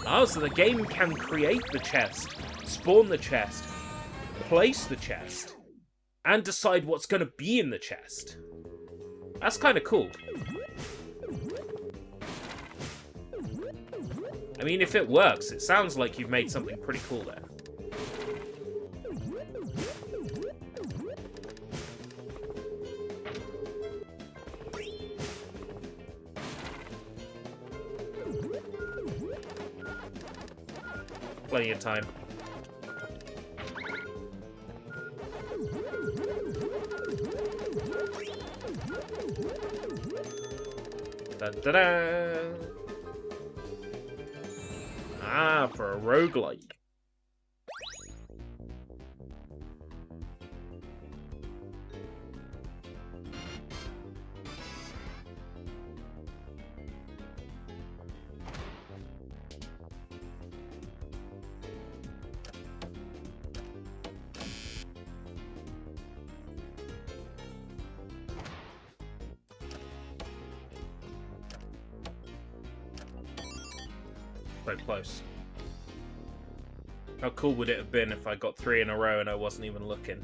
Oh, so the game can create the chest, spawn the chest, place the chest, and decide what's going to be in the chest. That's kind of cool. I mean, if it works, it sounds like you've made something pretty cool there. Plenty of time. Da-da-da! Ah, for a roguelike. So close. How cool would it have been if I got 3 in a row and I wasn't even looking?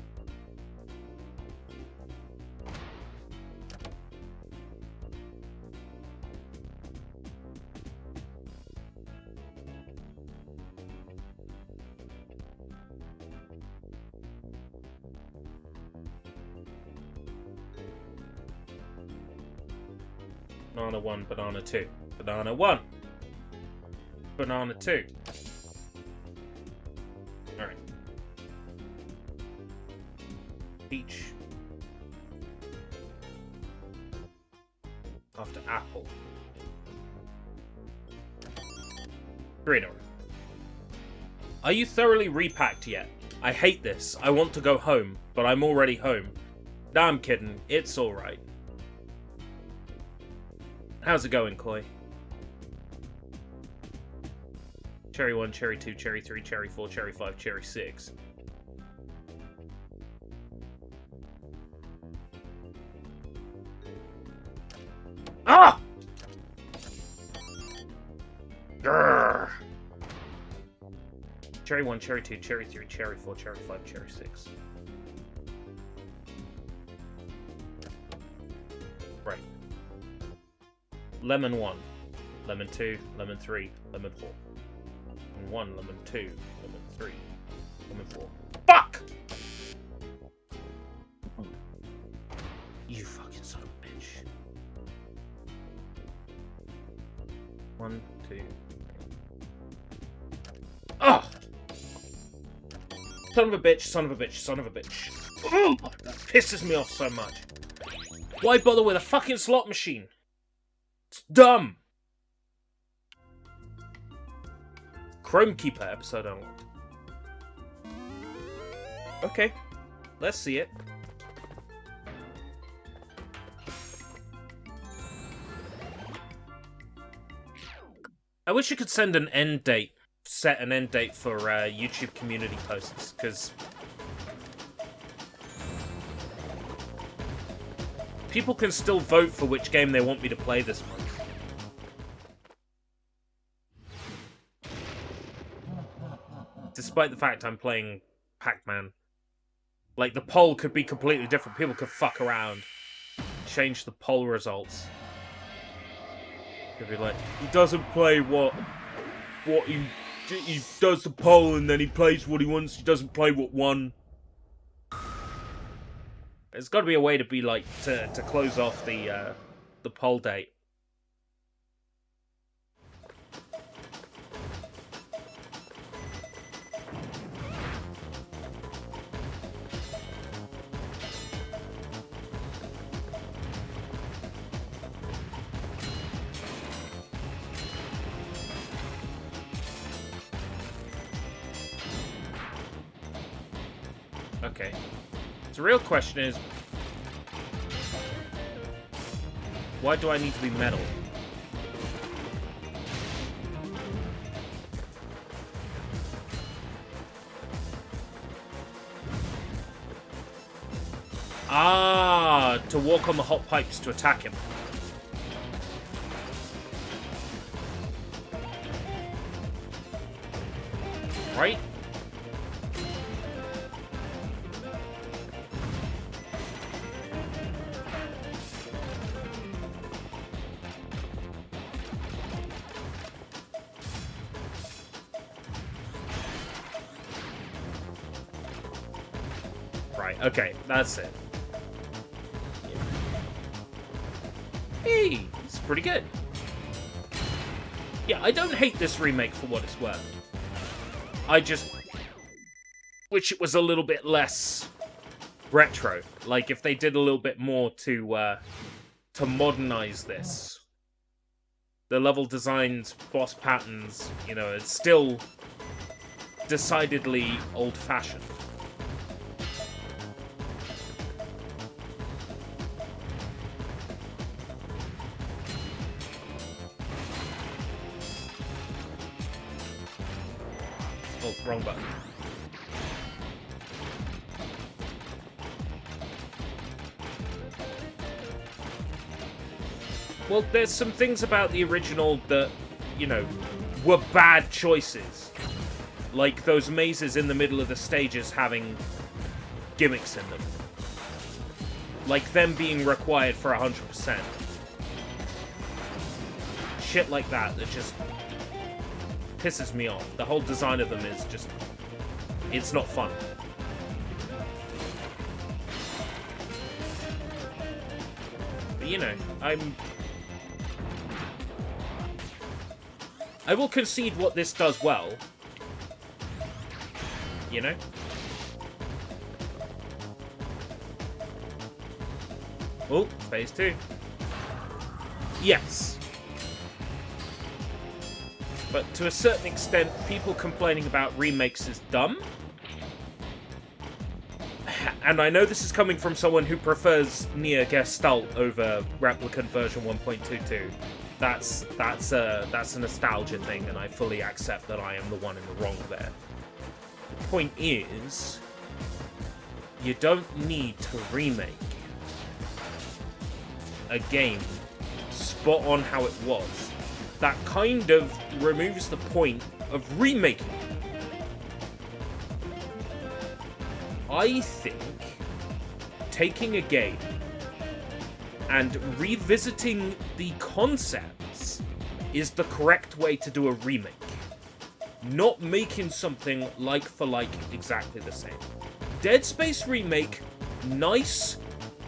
Banana 1, banana 2. Banana 1! Banana 2. Alright. Peach. After apple. Green. Are you thoroughly repacked yet? I hate this. I want to go home, but I'm already home. Nah, I'm kidding. It's alright. How's it going, Koi? Cherry 1, Cherry 2, Cherry 3, Cherry 4, Cherry 5, Cherry 6. Ah! Grrr. Cherry 1, Cherry 2, Cherry 3, Cherry 4, Cherry 5, Cherry 6. Right. Lemon 1, Lemon 2, Lemon 3, Lemon 4. Lemon 1, Lemon 2, Lemon 3, Lemon 4. Fuck! You fucking son of a bitch. 1, 2. Oh! Son of a bitch, son of a bitch, son of a bitch. Oh, that pisses me off so much. Why bother with a fucking slot machine? It's dumb. Chrome Keeper episode unlocked. Okay, let's see it. I wish you could send an end date, set an end date for YouTube community posts, because people can still vote for which game they want me to play this month. Despite the fact I'm playing PAC-MAN. Like, the poll could be completely different. People could fuck around. Change the poll results. Could be like, he doesn't play what you he does the poll and then he plays what he wants. He doesn't play what won. There's got to be a way to be like to close off the poll date. Okay. So the real question is, why do I need to be metal? Ah, to walk on the hot pipes to attack him. Right? Right, okay, that's it. Hey, it's pretty good. Yeah, I don't hate this remake for what it's worth. I just wish it was a little bit less retro. Like, if they did a little bit more to modernize this. The level designs, boss patterns, you know, it's still decidedly old-fashioned. Oh, wrong button. Well, there's some things about the original that, you know, were bad choices. Like those mazes in the middle of the stages having gimmicks in them. Like them being required for 100%. Shit like that just pisses me off. The whole design of them is just... it's not fun. But, you know, I will concede what this does well. You know? Oh, phase 2. Yes. But to a certain extent, people complaining about remakes is dumb. And I know this is coming from someone who prefers Nier Gestalt over Replicant version 1.22. That's a nostalgia thing, and I fully accept that I am the one in the wrong there. The point is, you don't need to remake a game spot on how it was. That kind of removes the point of remaking it. I think taking a game and revisiting the concepts is the correct way to do a remake. Not making something like for like exactly the same. Dead Space remake, nice,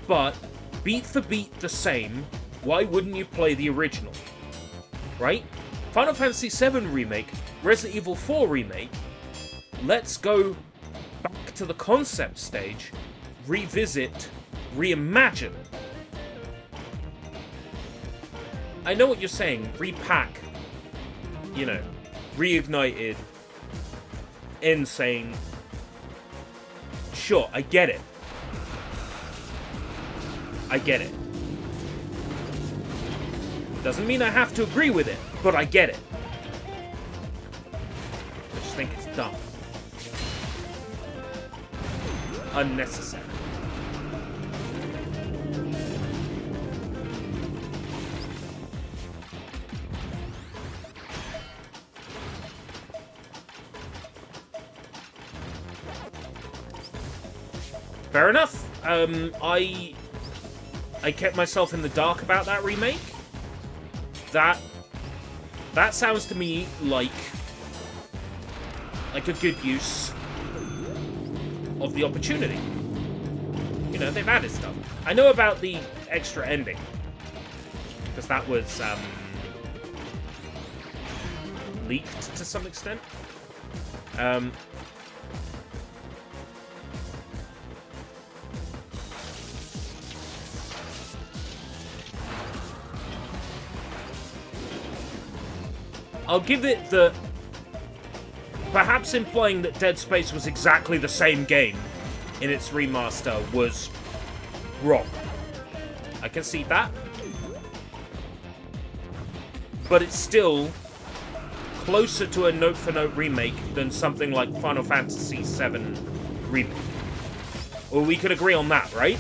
but beat for beat the same. Why wouldn't you play the original? Right? Final Fantasy VII remake, Resident Evil 4 remake, let's go back to the concept stage, revisit, reimagine. I know what you're saying, Re-PAC, you know, reignited, insane. Sure, I get it. I get it. Doesn't mean I have to agree with it, but I get it. I just think it's dumb. Unnecessary. Fair enough. I kept myself in the dark about that remake. That sounds to me like like a good use of the opportunity. You know, they've added stuff. I know about the extra ending, because that was leaked to some extent. I'll give it the... Perhaps implying that Dead Space was exactly the same game in its remaster was wrong. I can see that. But it's still closer to a note-for-note remake than something like Final Fantasy VII Remake. Well, we could agree on that, right?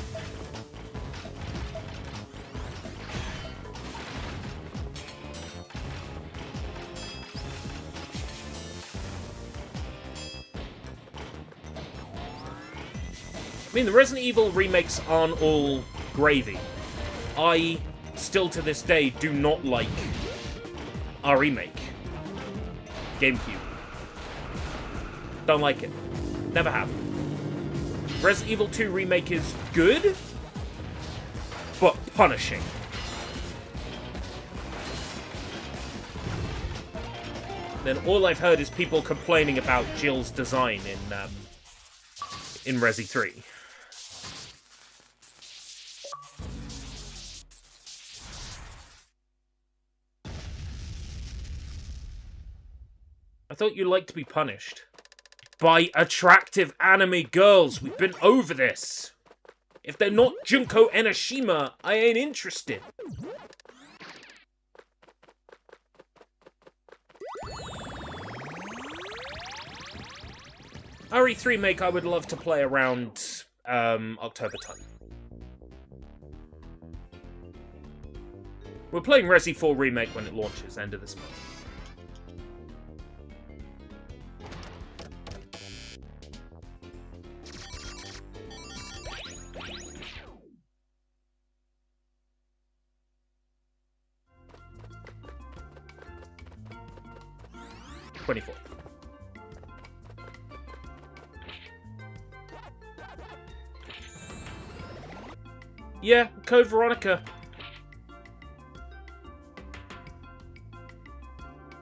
I mean, the Resident Evil remakes aren't all gravy. I, still to this day, do not like our remake. GameCube. Don't like it. Never have. Resident Evil 2 Remake is good, but punishing. Then all I've heard is people complaining about Jill's design in Resi 3. I thought you liked to be punished by attractive anime girls. We've been over this. If they're not Junko Enoshima, I ain't interested. RE3 Make I would love to play around October time. We're playing Resi 4 Remake when it launches, end of this month. Yeah, Code Veronica.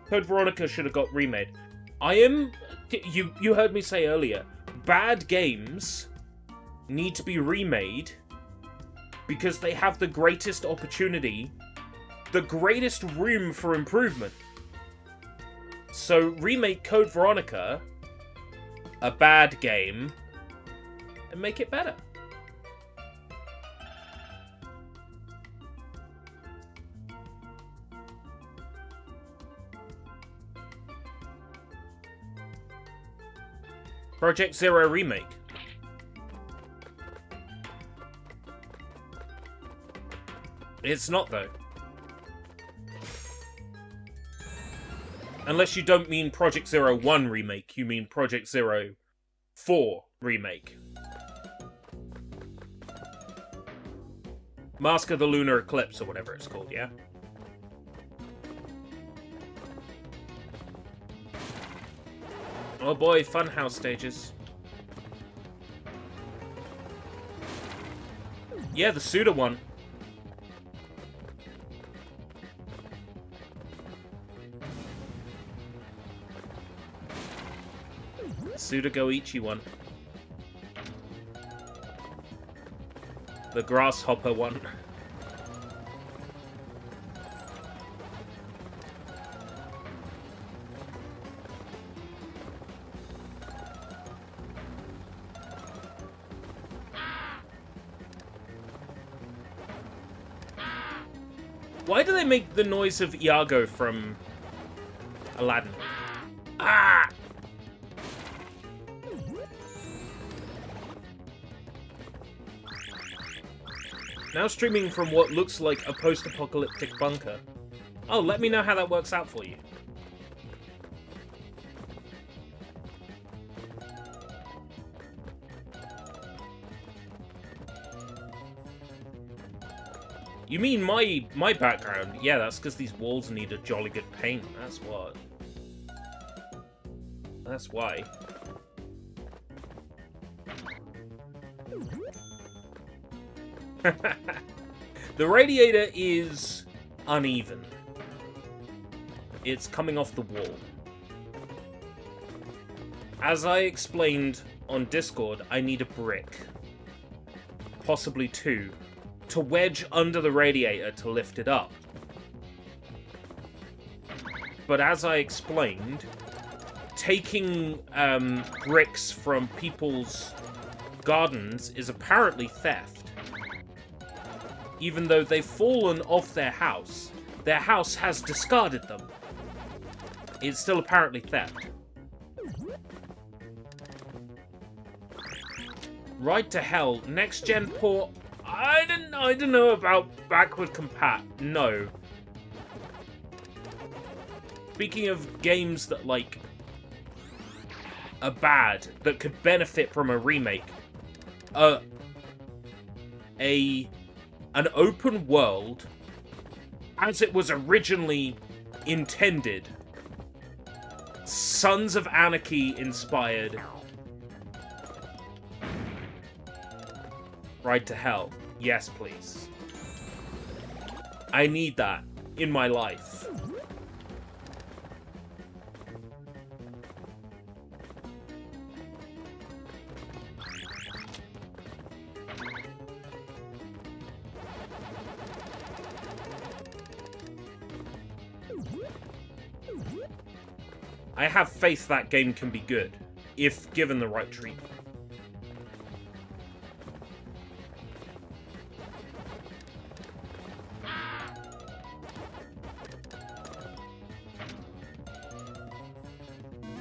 Code Veronica should have got remade. You heard me say earlier, bad games need to be remade because they have the greatest opportunity, the greatest room for improvement. So remake Code Veronica, a bad game, and make it better. Project Zero Remake. It's not, though. Unless you don't mean Project Zero 1 Remake, you mean Project Zero 4 Remake. Mask of the Lunar Eclipse, or whatever it's called, yeah? Oh boy, Funhouse stages. Yeah, the Suda one. Suda Goichi one. The Grasshopper one. Why do they make the noise of Iago from Aladdin? Ah! Now streaming from what looks like a post-apocalyptic bunker. Oh, let me know how that works out for you. You mean my background? Yeah, that's because these walls need a jolly good paint, that's what. That's why. The radiator is uneven. It's coming off the wall. As I explained on Discord, I need a brick. Possibly 2. To wedge under the radiator to lift it up. But as I explained, taking bricks from people's gardens is apparently theft. Even though they've fallen off their house has discarded them. It's still apparently theft. Ride to Hell, next gen port. I don't know about backward compat. No. Speaking of games that like are bad that could benefit from a remake, an open world as it was originally intended, Sons of Anarchy inspired Ride to Hell. Yes, please. I need that in my life. I have faith that game can be good, if given the right treatment.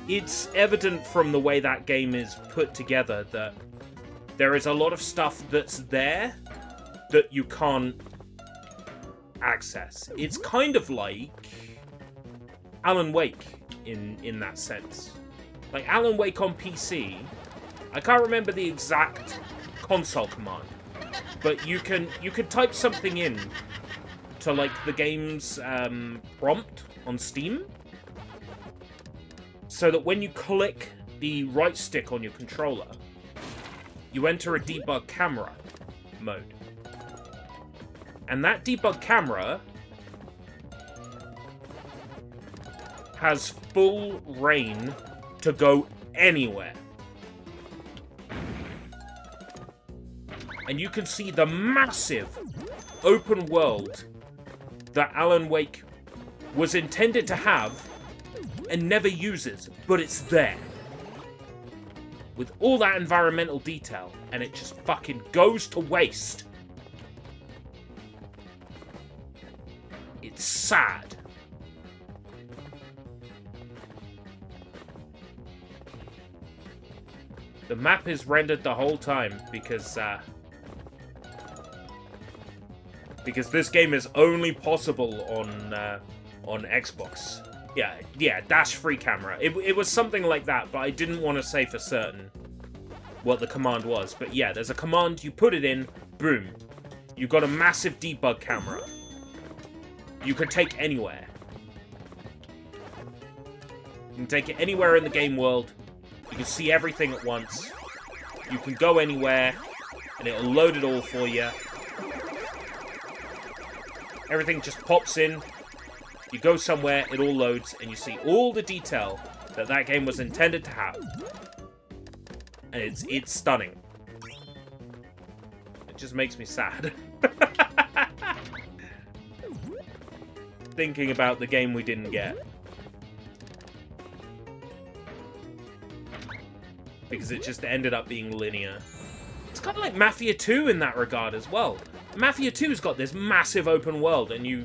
It's evident from the way that game is put together that there is a lot of stuff that's there that you can't access. It's kind of like Alan Wake in that sense. Like Alan Wake on PC, I can't remember the exact console command, but you can type something in to like the game's prompt on Steam, so that when you click the right stick on your controller, you enter a debug camera mode. And that debug camera has full reign to go anywhere. And you can see the massive open world that Alan Wake was intended to have and never uses, but it's there. With all that environmental detail, and it just fucking goes to waste. It's sad. The map is rendered the whole time because this game is only possible on Xbox. Yeah, dash-free camera. It was something like that, but I didn't want to say for certain what the command was. But yeah, there's a command, you put it in, boom. You've got a massive debug camera. You can take anywhere. You can take it anywhere in the game world. You can see everything at once. You can go anywhere, and it'll load it all for you. Everything just pops in. You go somewhere, it all loads, and you see all the detail that game was intended to have. And it's stunning. It just makes me sad. Thinking about the game we didn't get. Because it just ended up being linear. It's kind of like Mafia 2 in that regard as well. Mafia 2's got this massive open world, and you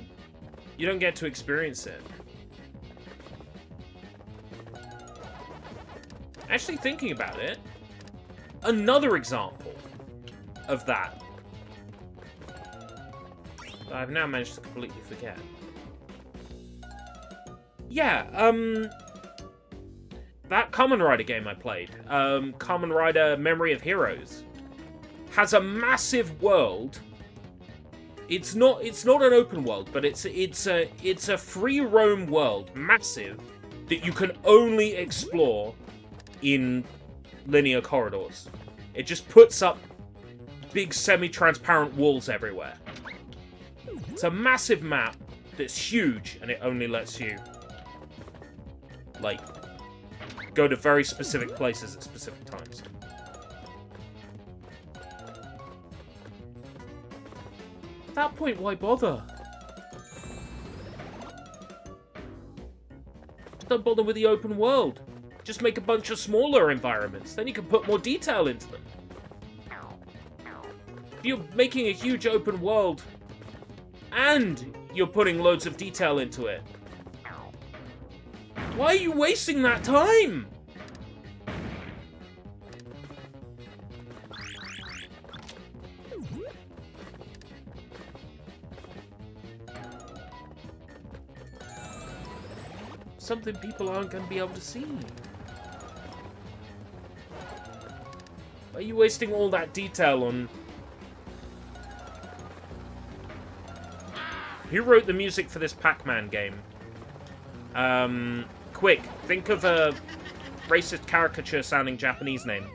don't get to experience it. Actually, thinking about it, another example of that I've now managed to completely forget. Yeah, that Kamen Rider game I played, Kamen Rider Memory of Heroes, has a massive world. It's not an open world, but it's a free roam world, massive, that you can only explore in linear corridors. It just puts up big semi-transparent walls everywhere. It's a massive map that's huge, and it only lets you, like, go to very specific places at specific times. At that point, why bother? Don't bother with the open world. Just make a bunch of smaller environments. Then you can put more detail into them. If you're making a huge open world and you're putting loads of detail into it, why are you wasting that time? Something people aren't going to be able to see. Why are you wasting all that detail on... Who wrote the music for this Pac-Man game? Quick, think of a racist caricature-sounding Japanese name.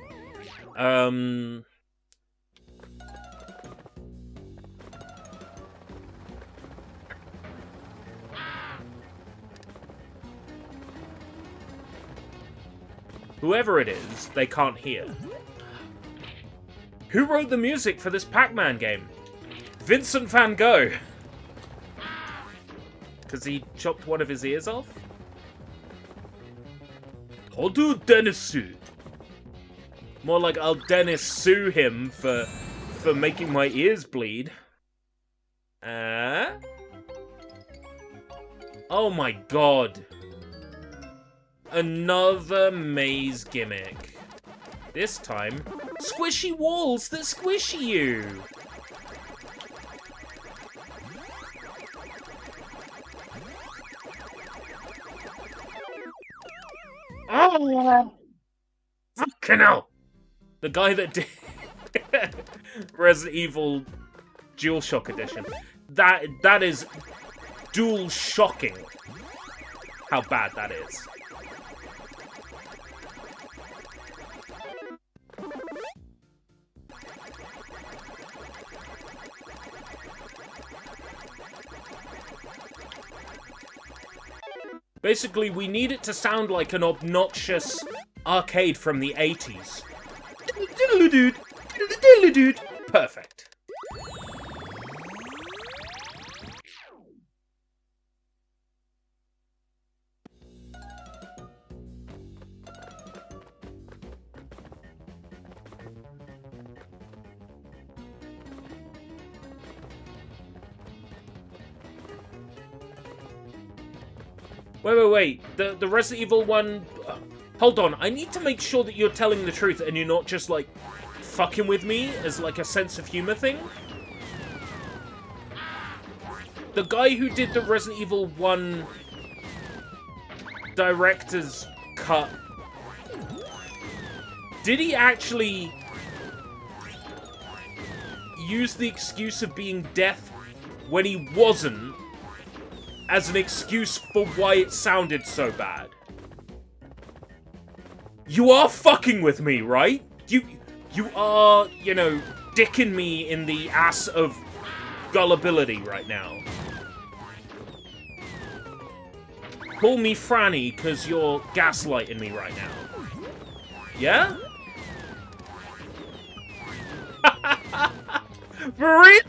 Whoever it is, they can't hear. Who wrote the music for this Pac-Man game? Vincent van Gogh. Because he chopped one of his ears off? I'll do Dennis Sue. More like I'll Dennis sue him for making my ears bleed. Oh my god. Another maze gimmick. This time, squishy walls that squishy you. Oh, fucking hell! The guy that did Resident Evil DualShock Edition. That is dual shocking. How bad that is. Basically, we need it to sound like an obnoxious arcade from the 80s. Perfect. Wait. The Resident Evil one... hold on, I need to make sure that you're telling the truth and you're not just, like, fucking with me as, like, a sense of humor thing. The guy who did the Resident Evil 1 director's cut, did he actually use the excuse of being deaf when he wasn't as an excuse for why it sounded so bad? You are fucking with me, right? You are, you know, dicking me in the ass of gullibility right now. Call me Franny, because you're gaslighting me right now. Yeah? For real?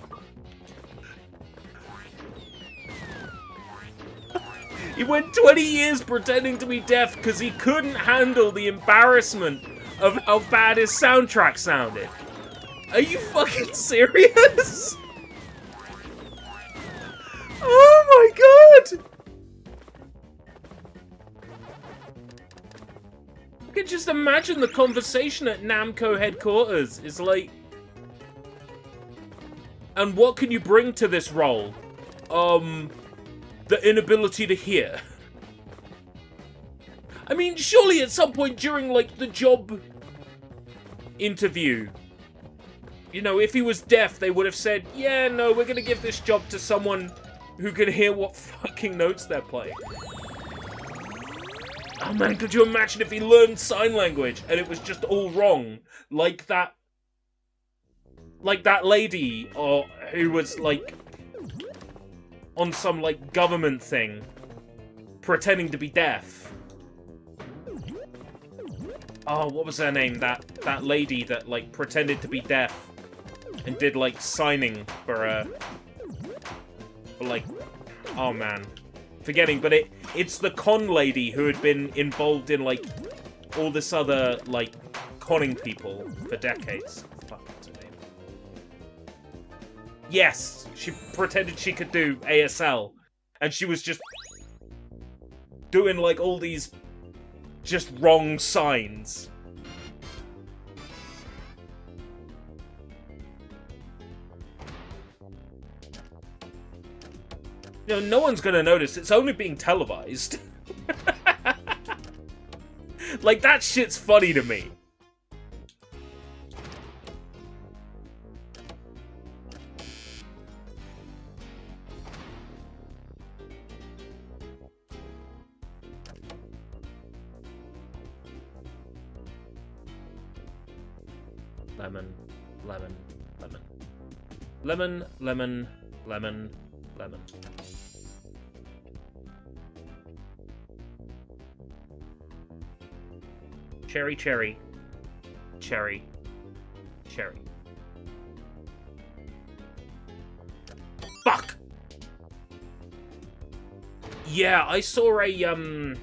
He went 20 years pretending to be deaf because he couldn't handle the embarrassment of how bad his soundtrack sounded. Are you fucking serious? Oh my god! I can just imagine the conversation at Namco headquarters. It's like... And what can you bring to this role? The inability to hear. I mean, surely at some point during, like, the job interview, you know, if he was deaf, they would have said, yeah, no, we're gonna give this job to someone who can hear what fucking notes they're playing. Oh man, could you imagine if he learned sign language and it was just all wrong? Like that lady who was like on some like government thing pretending to be deaf. Oh, what was her name? That lady that like pretended to be deaf and did like signing for like, oh man, forgetting, but it's the con lady who had been involved in like all this other like conning people for decades. Fuck, what's her name? Yes, she pretended she could do ASL, and she was just doing like all these just wrong signs. You know, no one's gonna notice. It's only being televised. Like, that shit's funny to me. Lemon, lemon, lemon. Lemon, lemon, lemon, lemon. Cherry, cherry. Cherry. Cherry. Fuck! Yeah, I saw a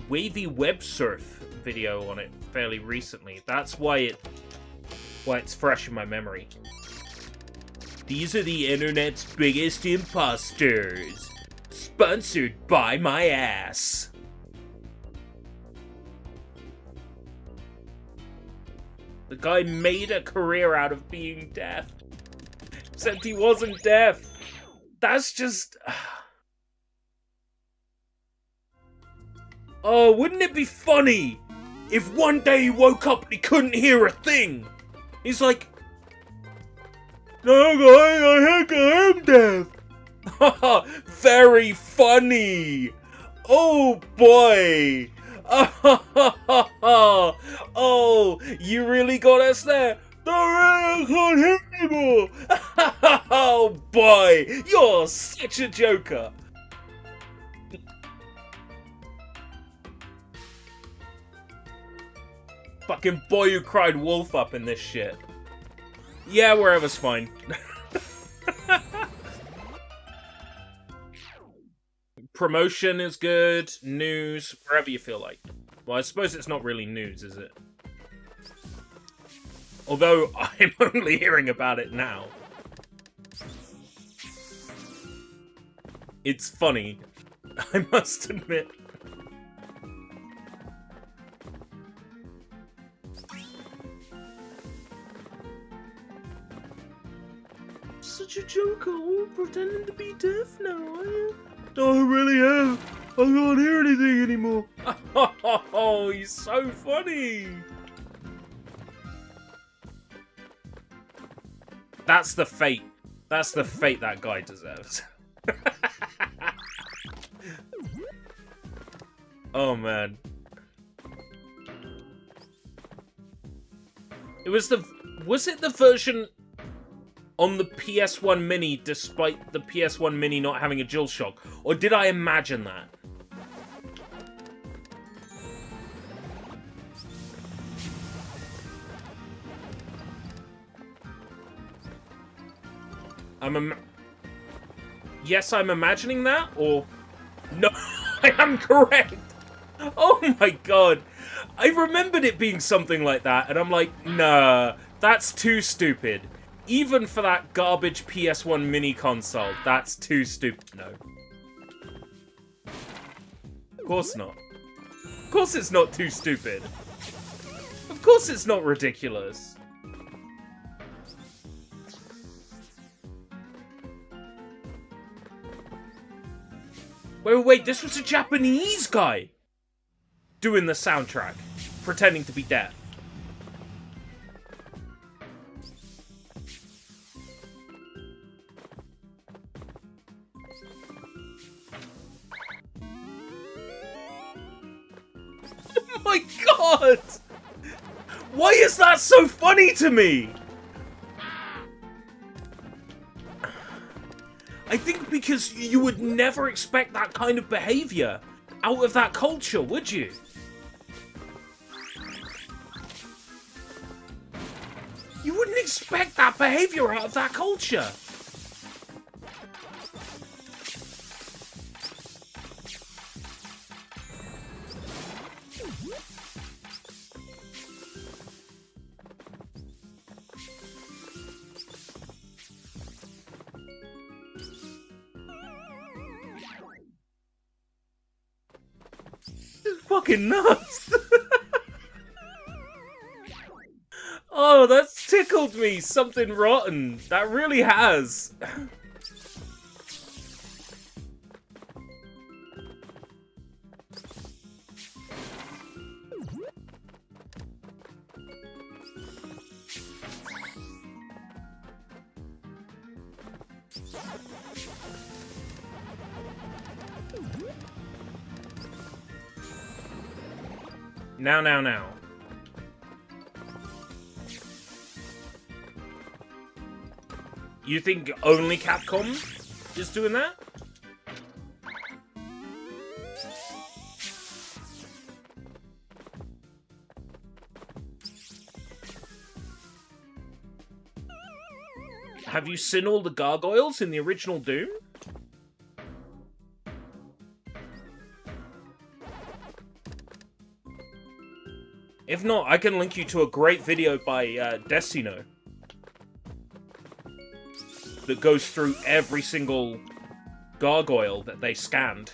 wavy web surf video on it fairly recently. That's why it's fresh in my memory. These are the internet's biggest imposters. Sponsored by my ass. The guy made a career out of being deaf. Except he wasn't deaf. That's just... Oh, wouldn't it be funny if one day he woke up and he couldn't hear a thing? He's like... No, guys, I think I am deaf. Very funny. Oh, boy. Oh, you really got us there. I can't hear anymore. Oh, boy. You're such a joker. Fucking boy who cried wolf up in this shit. Yeah, wherever's fine. Promotion is good. News, wherever you feel like. Well, I suppose it's not really news, is it? Although, I'm only hearing about it now. It's funny. I must admit. Such a joker, pretending to be deaf now, I really am. I can't hear anything anymore. Oh, he's so funny. That's the fate. That's the fate that guy deserves. Oh, man. Was it the version on the PS1 Mini, despite the PS1 Mini not having a DualShock? Or did I imagine that? Yes, I'm imagining that, or... No, I am correct! Oh my god! I remembered it being something like that, and I'm like, nah, that's too stupid. Even for that garbage PS1 mini console, that's too stupid. No. Of course not. Of course it's not too stupid. Of course it's not ridiculous. Wait, this was a Japanese guy doing the soundtrack, pretending to be deaf. my god! Why is that so funny to me? I think because you would never expect that kind of behavior out of that culture, would you? You wouldn't expect that behavior out of that culture. It's fucking nuts. Oh, that's tickled me something rotten. That really has. Now. You think only Capcom is doing that? Have you seen all the gargoyles in the original Doom? If not, I can link you to a great video by Decino that goes through every single gargoyle that they scanned.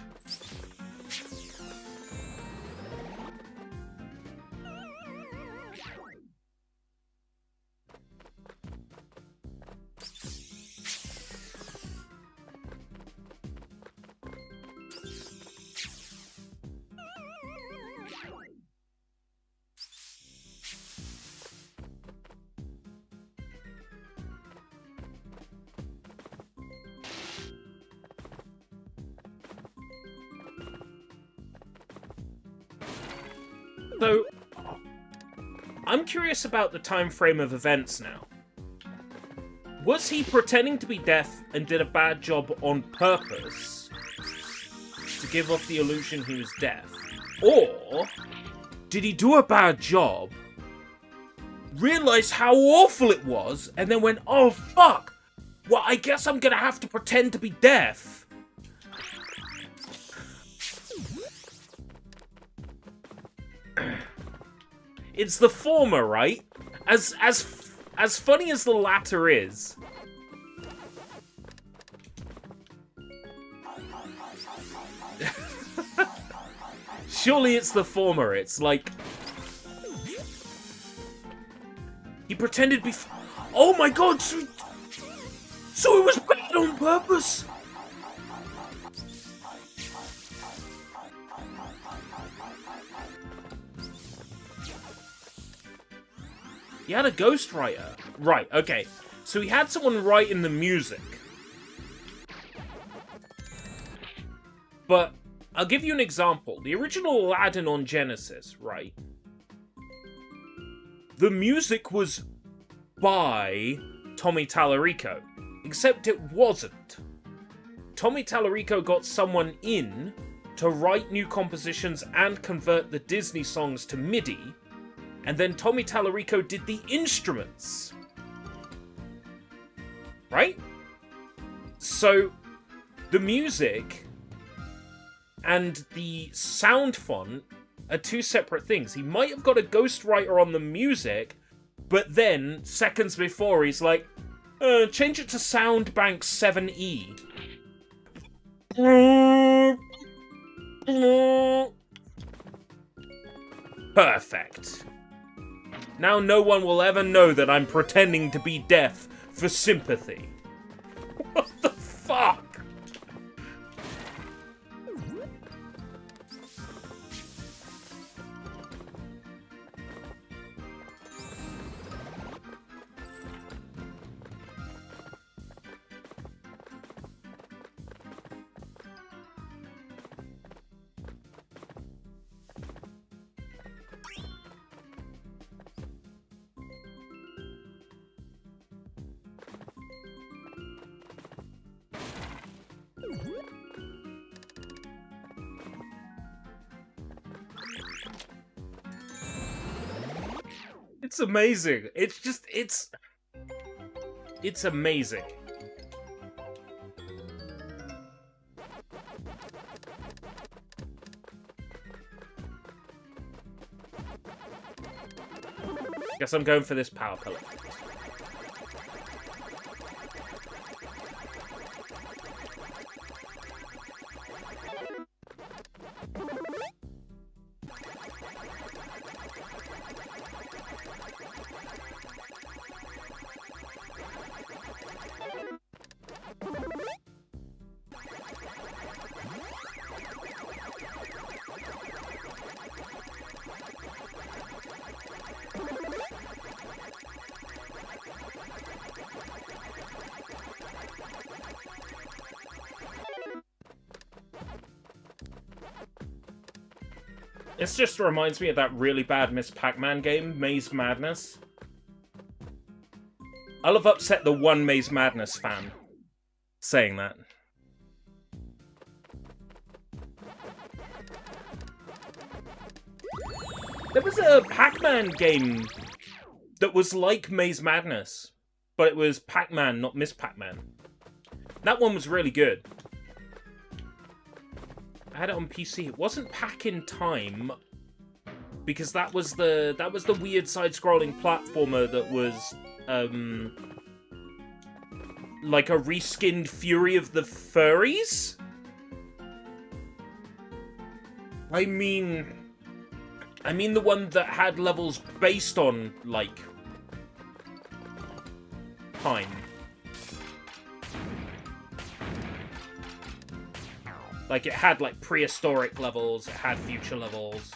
So, I'm curious about the time frame of events now. Was he pretending to be deaf and did a bad job on purpose to give off the illusion he was deaf? Or did he do a bad job, realize how awful it was, and then went, oh fuck, well I guess I'm gonna have to pretend to be deaf? It's the former, right? As funny as the latter is. Surely it's the former. It's like he pretended before. Oh my god! So it was bad on purpose. He had a ghostwriter. Right, okay. So he had someone writing the music. But I'll give you an example. The original Aladdin on Genesis, right? The music was by Tommy Tallarico. Except it wasn't. Tommy Tallarico got someone in to write new compositions and convert the Disney songs to MIDI. And then Tommy Tallarico did the instruments. Right? So, the music and the sound font are two separate things. He might have got a ghostwriter on the music, but then, seconds before, he's like, change it to Soundbank 7E. Perfect. Now no one will ever know that I'm pretending to be deaf for sympathy. What the fuck? It's amazing. It's just, it's amazing. Guess I'm going for this power pellet. This just reminds me of that really bad Miss Pac-Man game, Maze Madness. I'll have upset the one Maze Madness fan saying that. There was a Pac-Man game that was like Maze Madness, but it was Pac-Man, not Miss Pac-Man. That one was really good. I had it on PC. It wasn't Pac in Time, because that was the weird side-scrolling platformer that was like a reskinned Fury of the Furries. I mean the one that had levels based on like time. Like, it had, like, prehistoric levels, it had future levels.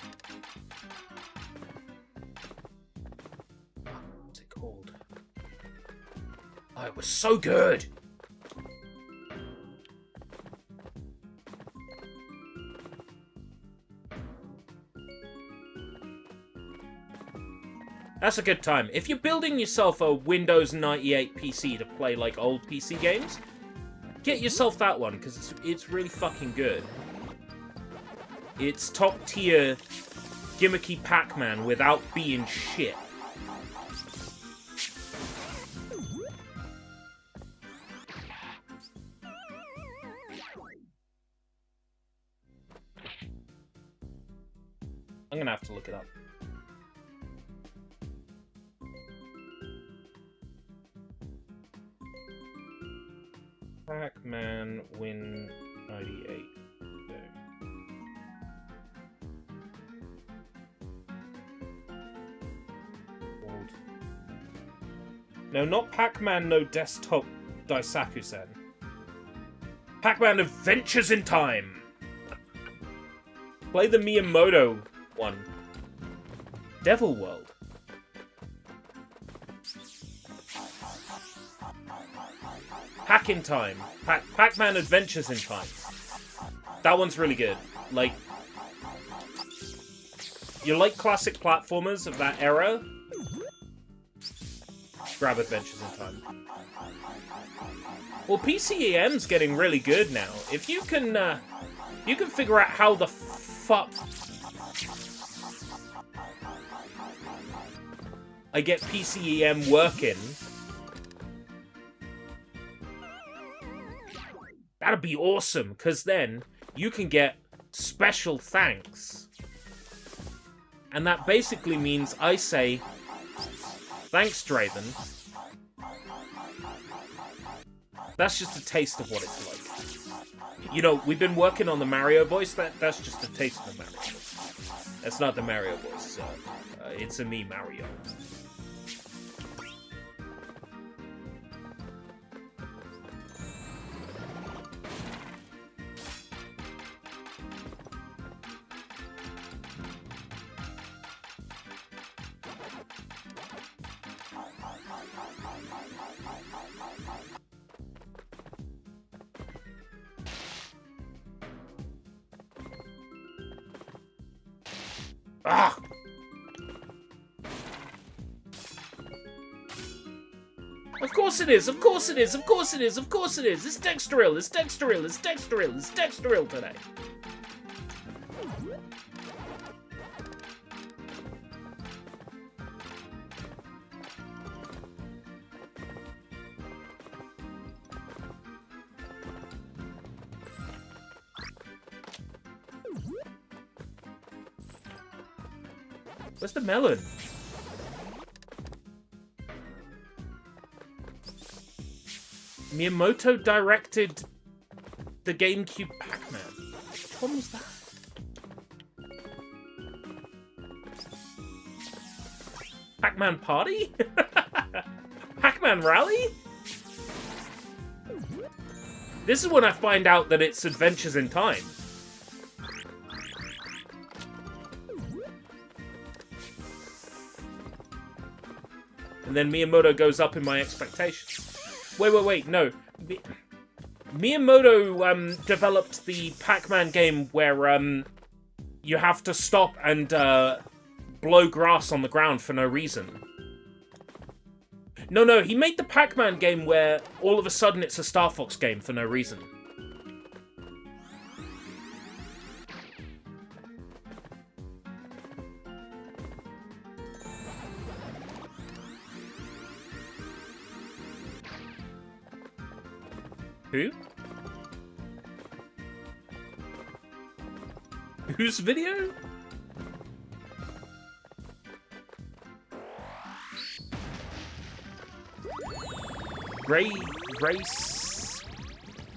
What's it called? Oh, it was so good! That's a good time. If you're building yourself a Windows 98 PC to play, like, old PC games, get yourself that one, because it's really fucking good. It's top tier gimmicky Pac-Man without being shit. I'm gonna have to look it up. Pac-Man Win 98. Okay. Old. No, not Pac-Man no Desktop Daisaku-sen. Pac-Man Adventures in Time! Play the Miyamoto one. Devil World. Pac in Time. Pac-Man Adventures in Time. That one's really good. Like, you like classic platformers of that era? Grab Adventures in Time. Well, PCEM's getting really good now. If you can figure out how the fuck I get PCEM working, that'd be awesome, because then you can get special thanks. And that basically means I say, thanks, Draven. That's just a taste of what it's like. You know, we've been working on the Mario voice. That's just a taste of the Mario voice. That's not the Mario voice. It's a me, Mario. Ah! Of course it is, of course it is, of course it is, of course it is! It's Dexteril, it's Dexteril, it's Dexteril, it's Dexteril today! Where's the melon? Miyamoto directed the GameCube Pac-Man. Which one was that? Pac-Man Party? Pac-Man Rally? This is when I find out that it's Adventures in Time. And then Miyamoto goes up in my expectations. Wait, no. Miyamoto developed the Pac-Man game where you have to stop and blow grass on the ground for no reason. No, he made the Pac-Man game where all of a sudden it's a Star Fox game for no reason. Who? Whose video?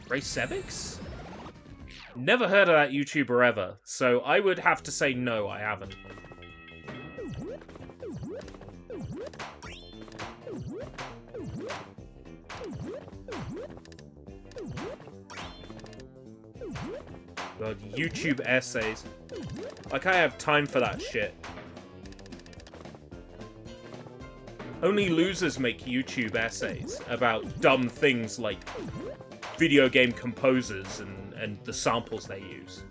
Racevics? Never heard of that YouTuber ever, so I would have to say no, I haven't. God, YouTube essays. Like, I have time for that shit. Only losers make YouTube essays about dumb things like video game composers and the samples they use.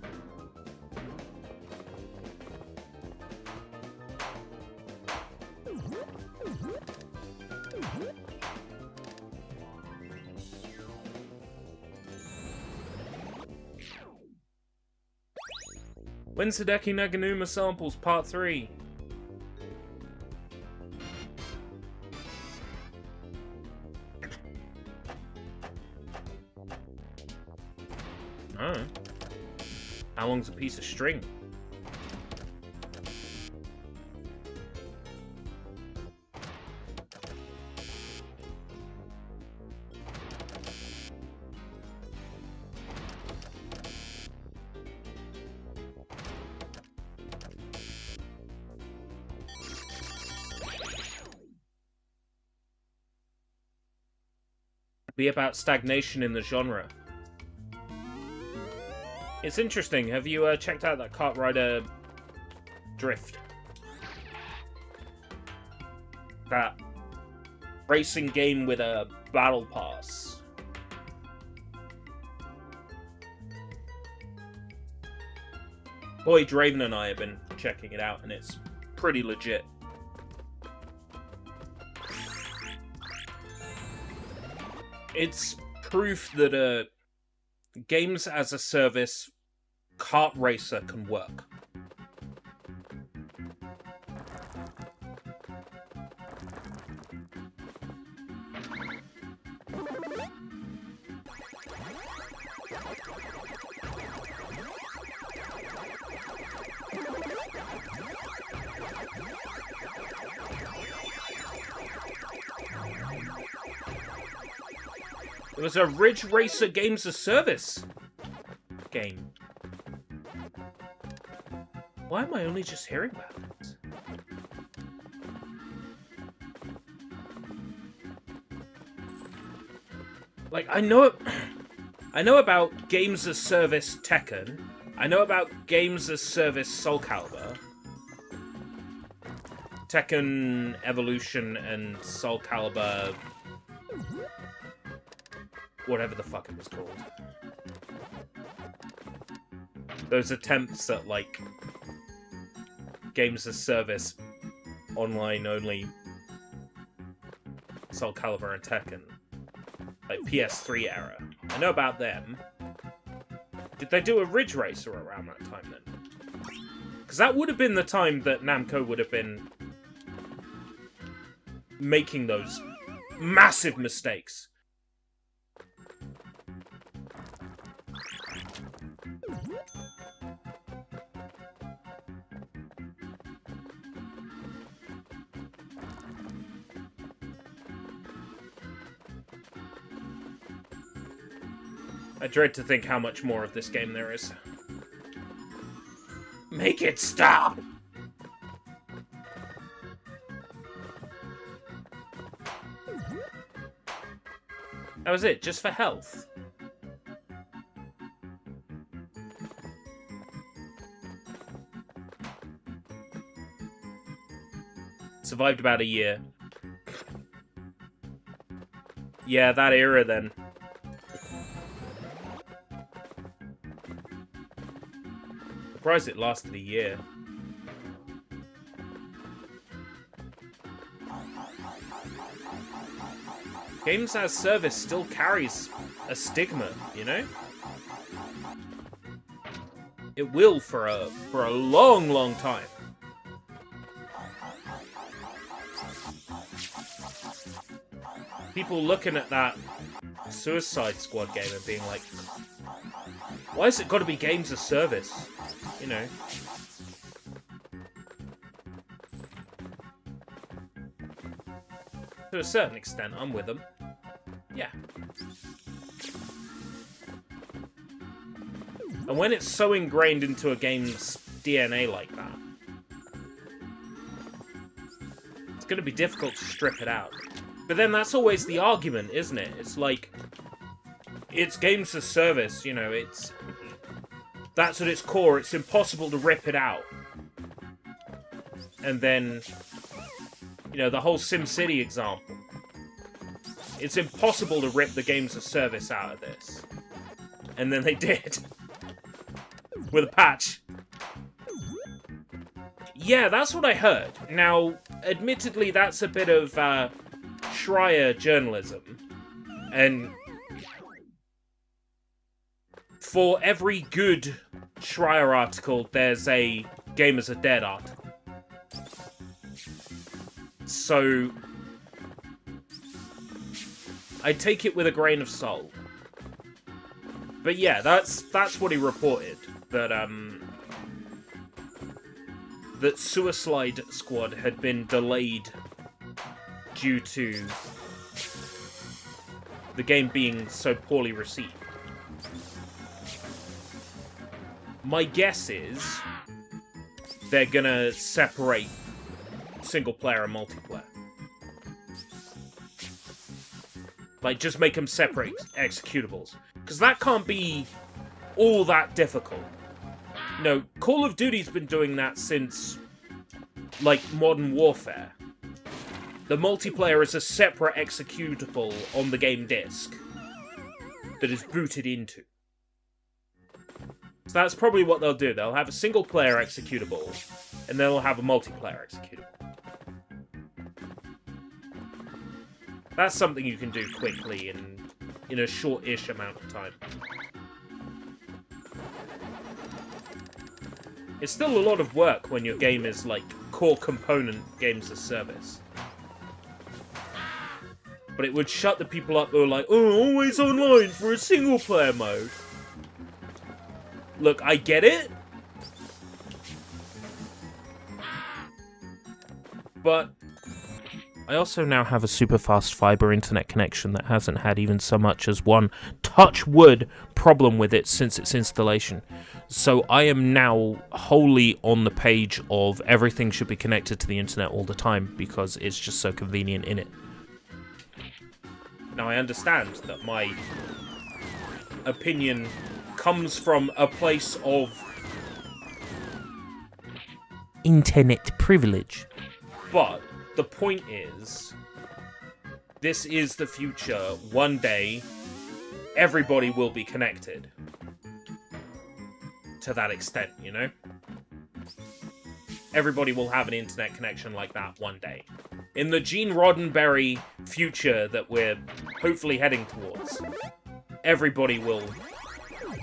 When's Hideki Naganuma Samples Part 3? Oh. How long's a piece of string? Be about stagnation in the genre. It's interesting. Have you checked out that Kart Rider Drift? That racing game with a battle pass. Boy, Draven and I have been checking it out, and it's pretty legit. It's proof that games as a service kart racer can work. It was a Ridge Racer Games as Service game. Why am I only just hearing about this? Like, I know about Games as Service Tekken. I know about Games as Service Soul Calibur. Tekken Evolution and Soul Calibur, whatever the fuck it was called. Those attempts at, like, games as service, online only, Soul Calibur and Tekken. Like, PS3 era. I know about them. Did they do a Ridge Racer around that time then? Because that would have been the time that Namco would have been making those massive mistakes. I dread to think how much more of this game there is. Make it stop! That was it, just for health. Survived about a year. Yeah, that era then. Surprised it lasted a year. Games as Service still carries a stigma, you know? It will for a long, long time. People looking at that Suicide Squad game and being like, why has it got to be games as service? You know. To a certain extent, I'm with them. Yeah. And when it's so ingrained into a game's DNA like that, it's going to be difficult to strip it out. But then that's always the argument, isn't it? It's like, it's games as service, you know, that's at its core, it's impossible to rip it out. And then, you know, the whole SimCity example. It's impossible to rip the games as service out of this. And then they did. With a patch. Yeah, that's what I heard. Now, admittedly, that's a bit of Schreier journalism. And for every good Schreier article, there's a Game as a Dead article. So I take it with a grain of salt. But yeah, that's what he reported. That Suicide Squad had been delayed due to the game being so poorly received. My guess is they're gonna separate single player and multiplayer. Like, just make them separate executables. Because that can't be all that difficult. You know, Call of Duty's been doing that since, like, Modern Warfare. The multiplayer is a separate executable on the game disc that is booted into. So that's probably what they'll do. They'll have a single player executable, and then they'll have a multiplayer executable. That's something you can do quickly in a short-ish amount of time. It's still a lot of work when your game is, like, core component games as service. But it would shut the people up who are like, oh, always online for a single-player mode. Look, I get it. But I also now have a super fast fiber internet connection that hasn't had even so much as one touch wood problem with it since its installation. So I am now wholly on the page of everything should be connected to the internet all the time because it's just so convenient in it. Now I understand that my opinion comes from a place of internet privilege. But the point is, this is the future. One day, everybody will be connected. To that extent, you know? Everybody will have an internet connection like that one day. In the Gene Roddenberry future that we're hopefully heading towards, everybody will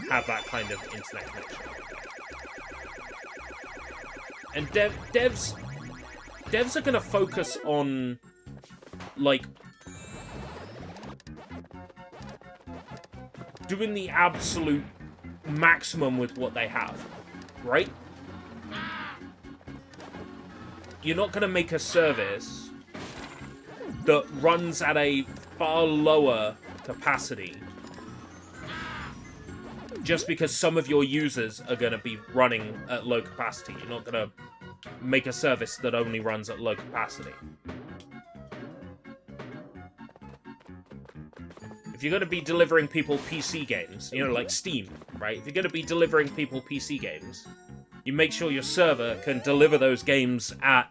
have that kind of internet connection. And devs are going to focus on, like, doing the absolute maximum with what they have, right? You're not going to make a service that runs at a far lower capacity just because some of your users are going to be running at low capacity. You're not going to make a service that only runs at low capacity. If you're going to be delivering people PC games, you know, like Steam, right? If you're going to be delivering people PC games, you make sure your server can deliver those games at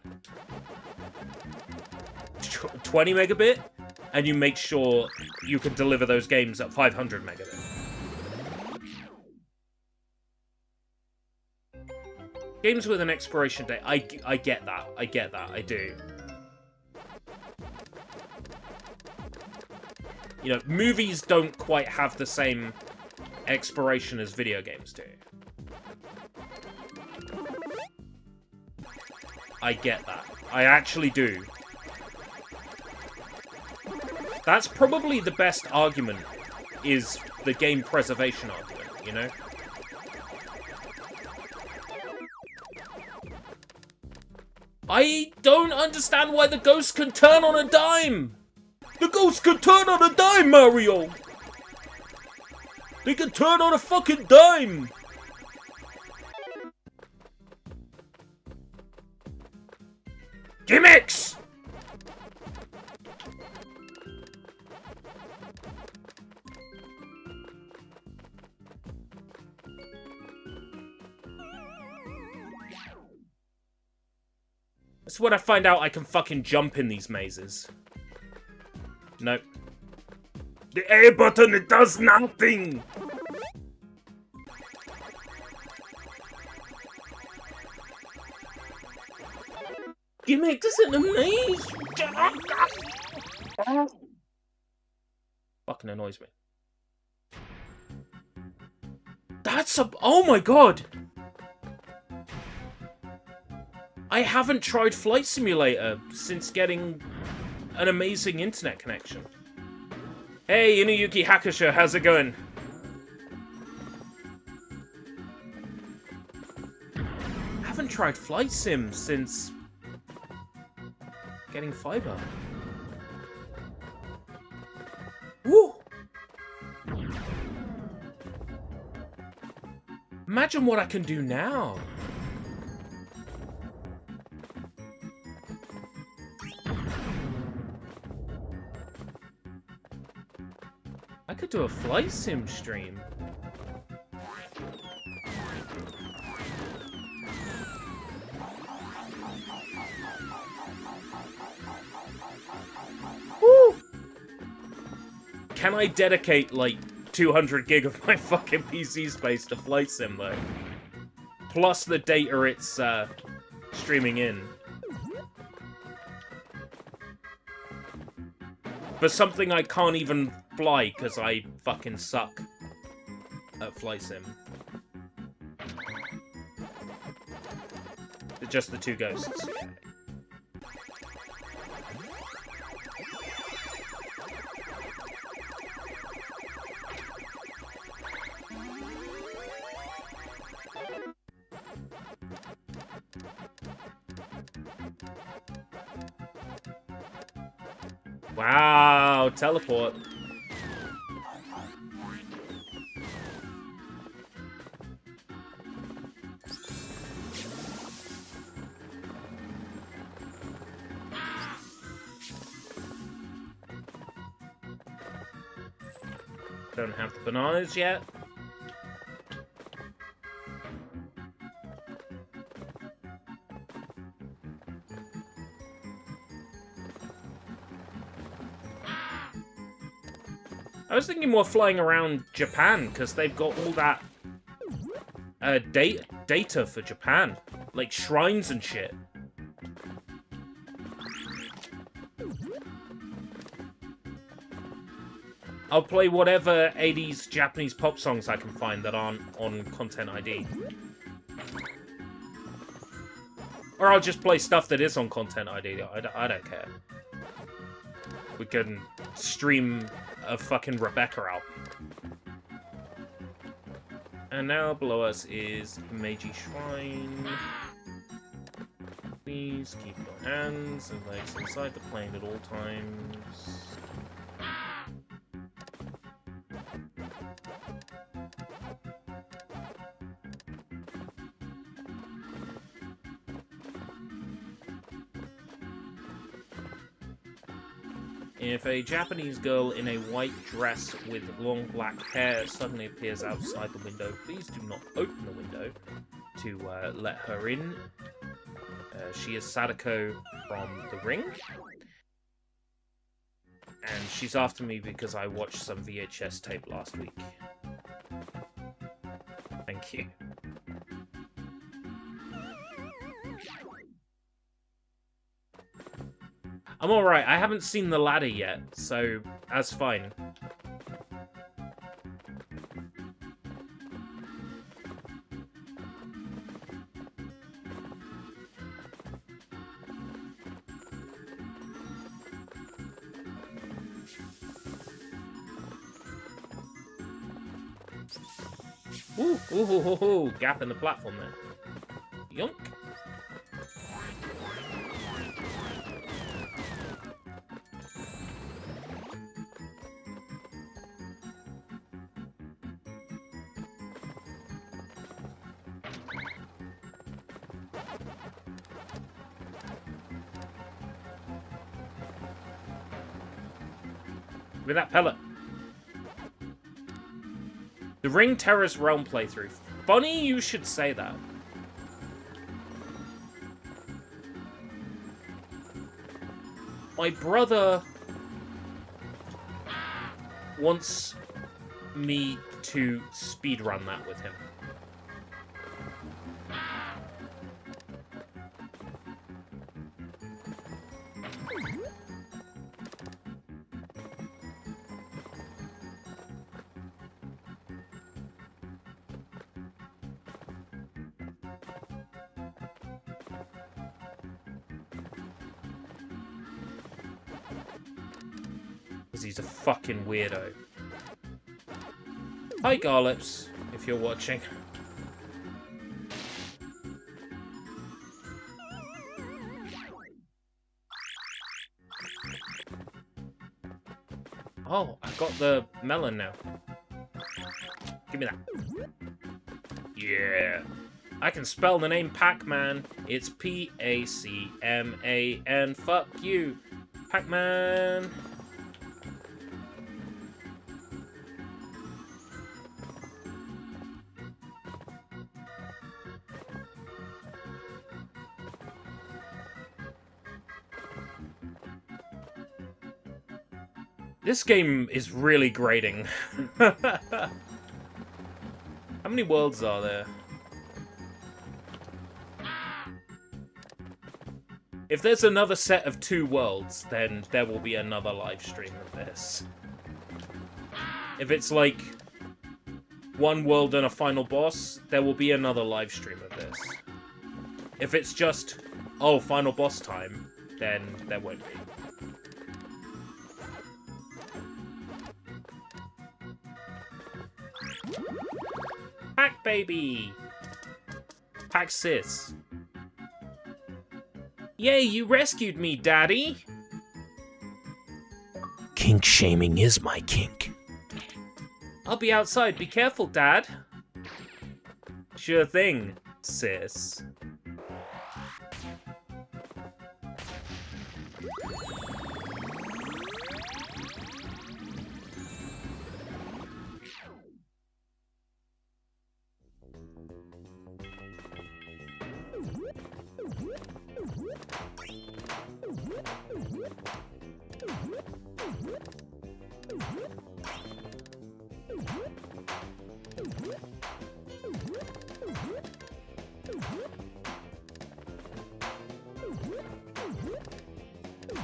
20 megabit, and you make sure you can deliver those games at 500 megabit. Games with an expiration date, I get that. I get that. I do. You know, movies don't quite have the same expiration as video games do. I get that. I actually do. That's probably the best argument, is the game preservation argument, you know? I don't understand why the ghost can turn on a dime! The ghost can turn on a dime, Mario! They can turn on a fucking dime! Gimmicks! That's when I find out I can fucking jump in these mazes. Nope. The A button, it does nothing! Gimmick doesn't amaze! Fucking annoys me. That's a... Oh my god! I haven't tried Flight Simulator since getting an amazing internet connection. Hey, Inuyuki Hakusho, how's it going? I haven't tried Flight Sim since getting fiber. Woo! Imagine what I can do now. I could do a Flight Sim stream. Woo! Can I dedicate, like, 200 gig of my fucking PC space to Flight Sim, though? Plus the data it's, streaming in. For something I can't even fly, because I fucking suck at Flight Sim. Just the two ghosts. Wow, teleport. Don't have the bananas yet. I was thinking more flying around Japan, because they've got all that data for Japan. Like shrines and shit. I'll play whatever 80s Japanese pop songs I can find that aren't on Content ID. Or I'll just play stuff that is on Content ID. I don't care. We can stream a fucking Rebecca album. And now below us is Meiji Shrine. Please keep your hands and legs inside the plane at all times. If a Japanese girl in a white dress with long black hair suddenly appears outside the window, please do not open the window to let her in. She is Sadako from The Ring. And she's after me because I watched some VHS tape last week. Thank you. I'm alright, I haven't seen the ladder yet, so that's fine. Ooh, gap in the platform there. Yonk. With that pellet. The Ring Terrace Realm playthrough. Funny you should say that. My brother wants me to speedrun that with him. Because he's a fucking weirdo. Hi, Garlips, if you're watching. Oh, I've got the melon now. Give me that. Yeah. I can spell the name Pac-Man. It's P-A-C-M-A-N. Fuck you, Pac-Man. This game is really grating. How many worlds are there? If there's another set of 2 worlds, then there will be another live stream of this. If it's like 1 world and a final boss, there will be another live stream of this. If it's just, oh, final boss time, then there won't be. Pac baby! Pac sis. Yay, you rescued me, Daddy! Kink shaming is my kink. I'll be outside, be careful, Dad. Sure thing, sis.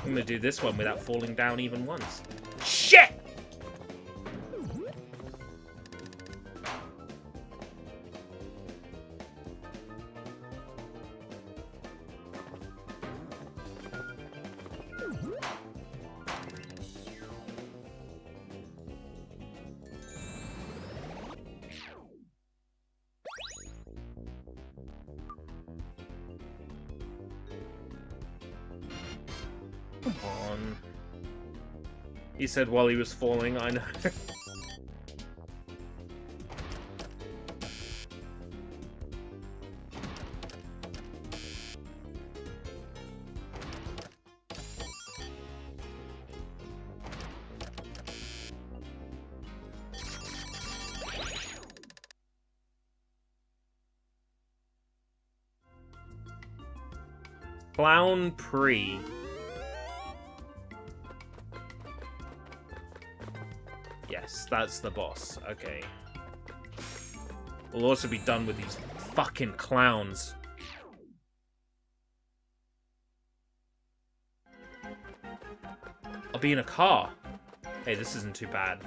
I'm gonna do this one without falling down even once. Shit! Come on. He said while he was falling, I know. Clown Pre. Yes, that's the boss. Okay. We'll also be done with these fucking clowns. I'll be in a car. Hey, this isn't too bad.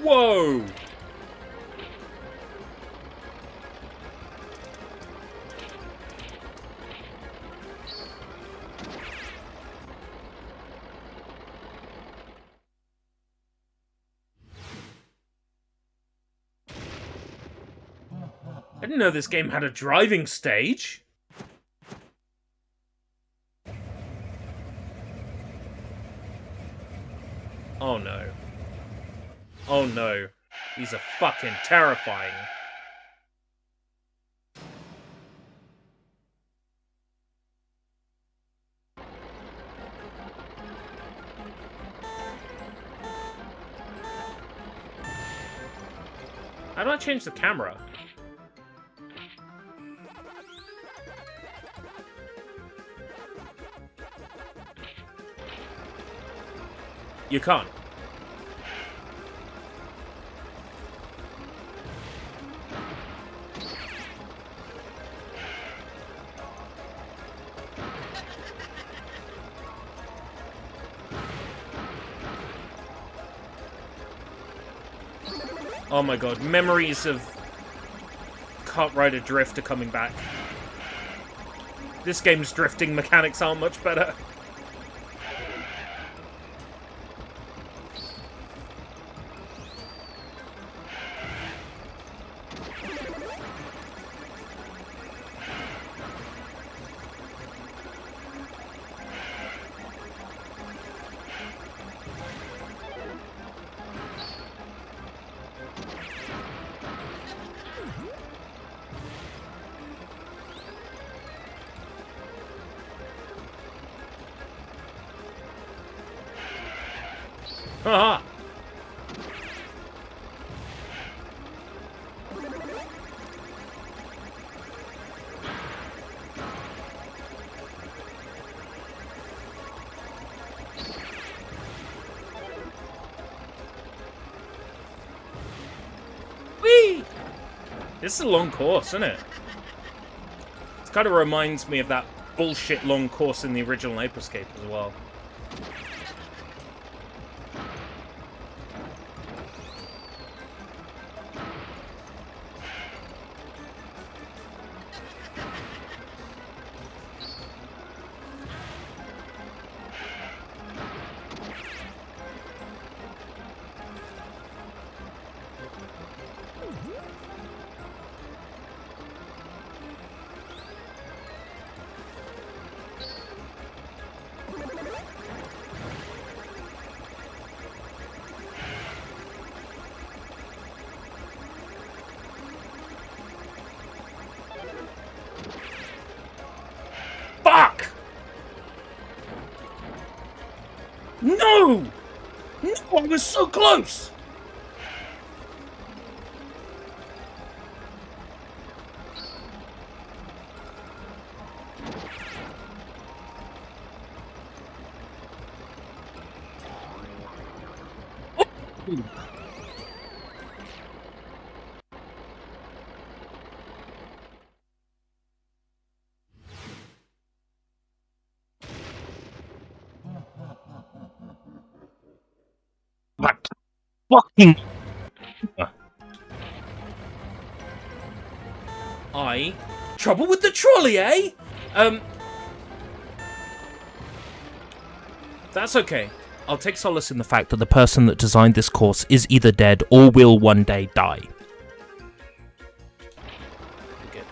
Whoa! I didn't know this game had a driving stage. Oh no. Oh no. These are fucking terrifying. How do I change the camera? You can't. Oh my god, memories of Kart Rider Drift are coming back. This game's drifting mechanics aren't much better. Haha! Whee! This is a long course, isn't it? It kind of reminds me of that bullshit long course in the original Ape Escape as well. Fuck! No! No, I was so close! What? Fucking... Trouble with the trolley, eh? That's okay. I'll take solace in the fact that the person that designed this course is either dead or will one day die. Good.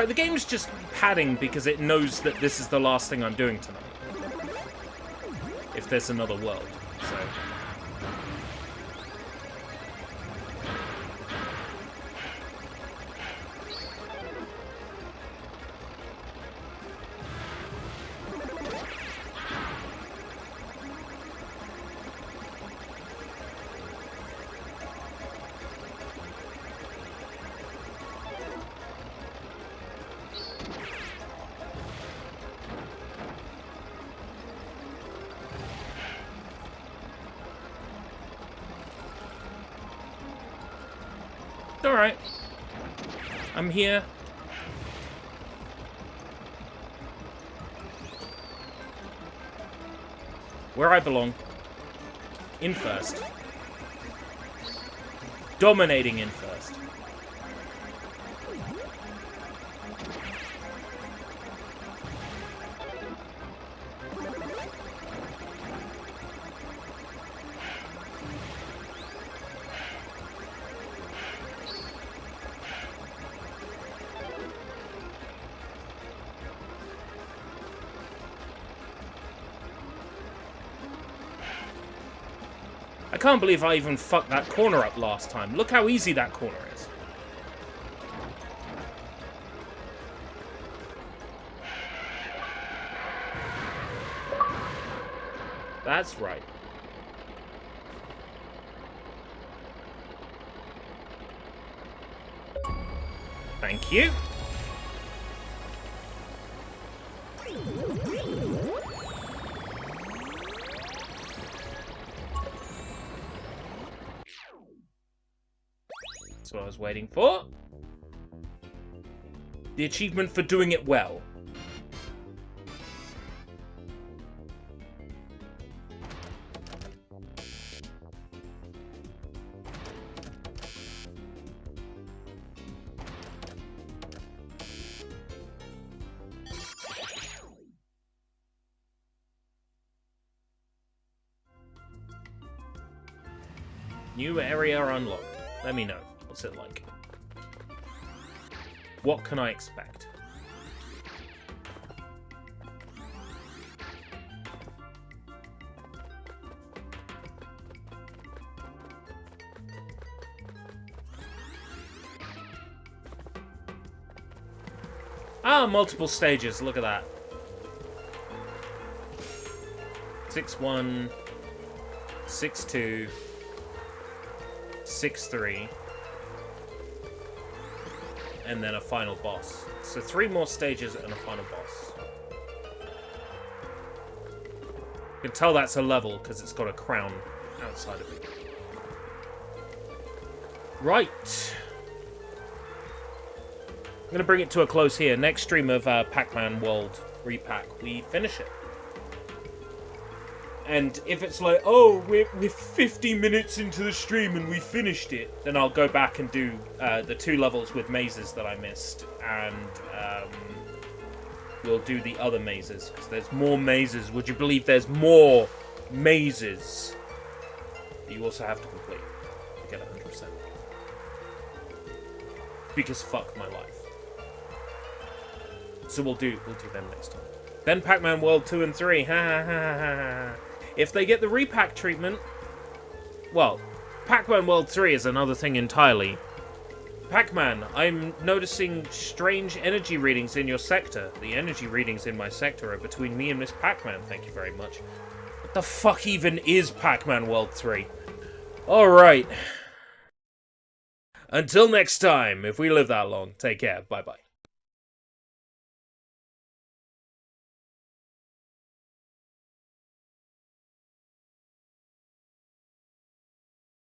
alright, the game's just padding because it knows that this is the last thing I'm doing tonight. If there's another world, so... Alright. I'm here. Where I belong. In first. Dominating in first. I can't believe I even fucked that corner up last time. Look how easy that corner is. That's right. Thank you. That's what I was waiting for. The achievement for doing it well. New area unlocked. Let me know. What's it like? What can I expect? Ah, multiple stages. Look at that. 6-1, 6-2, 6-3. And then a final boss. So 3 more stages and a final boss. You can tell that's a level because it's got a crown outside of it. Right. I'm going to bring it to a close here. Next stream of Pac-Man World Re-PAC, we finish it. And if it's like, oh, we're 50 minutes into the stream and we finished it, then I'll go back and do the 2 levels with mazes that I missed. And we'll do the other mazes, because there's more mazes. Would you believe there's more mazes that you also have to complete to get 100%? Because fuck my life. So we'll do them next time. Then Pac-Man World 2 and 3. Ha ha ha ha ha. If they get the Re-PAC treatment... Well, Pac-Man World 3 is another thing entirely. Pac-Man, I'm noticing strange energy readings in your sector. The energy readings in my sector are between me and Miss Pac-Man, thank you very much. What the fuck even is Pac-Man World 3? Alright. Until next time, if we live that long, take care, bye-bye.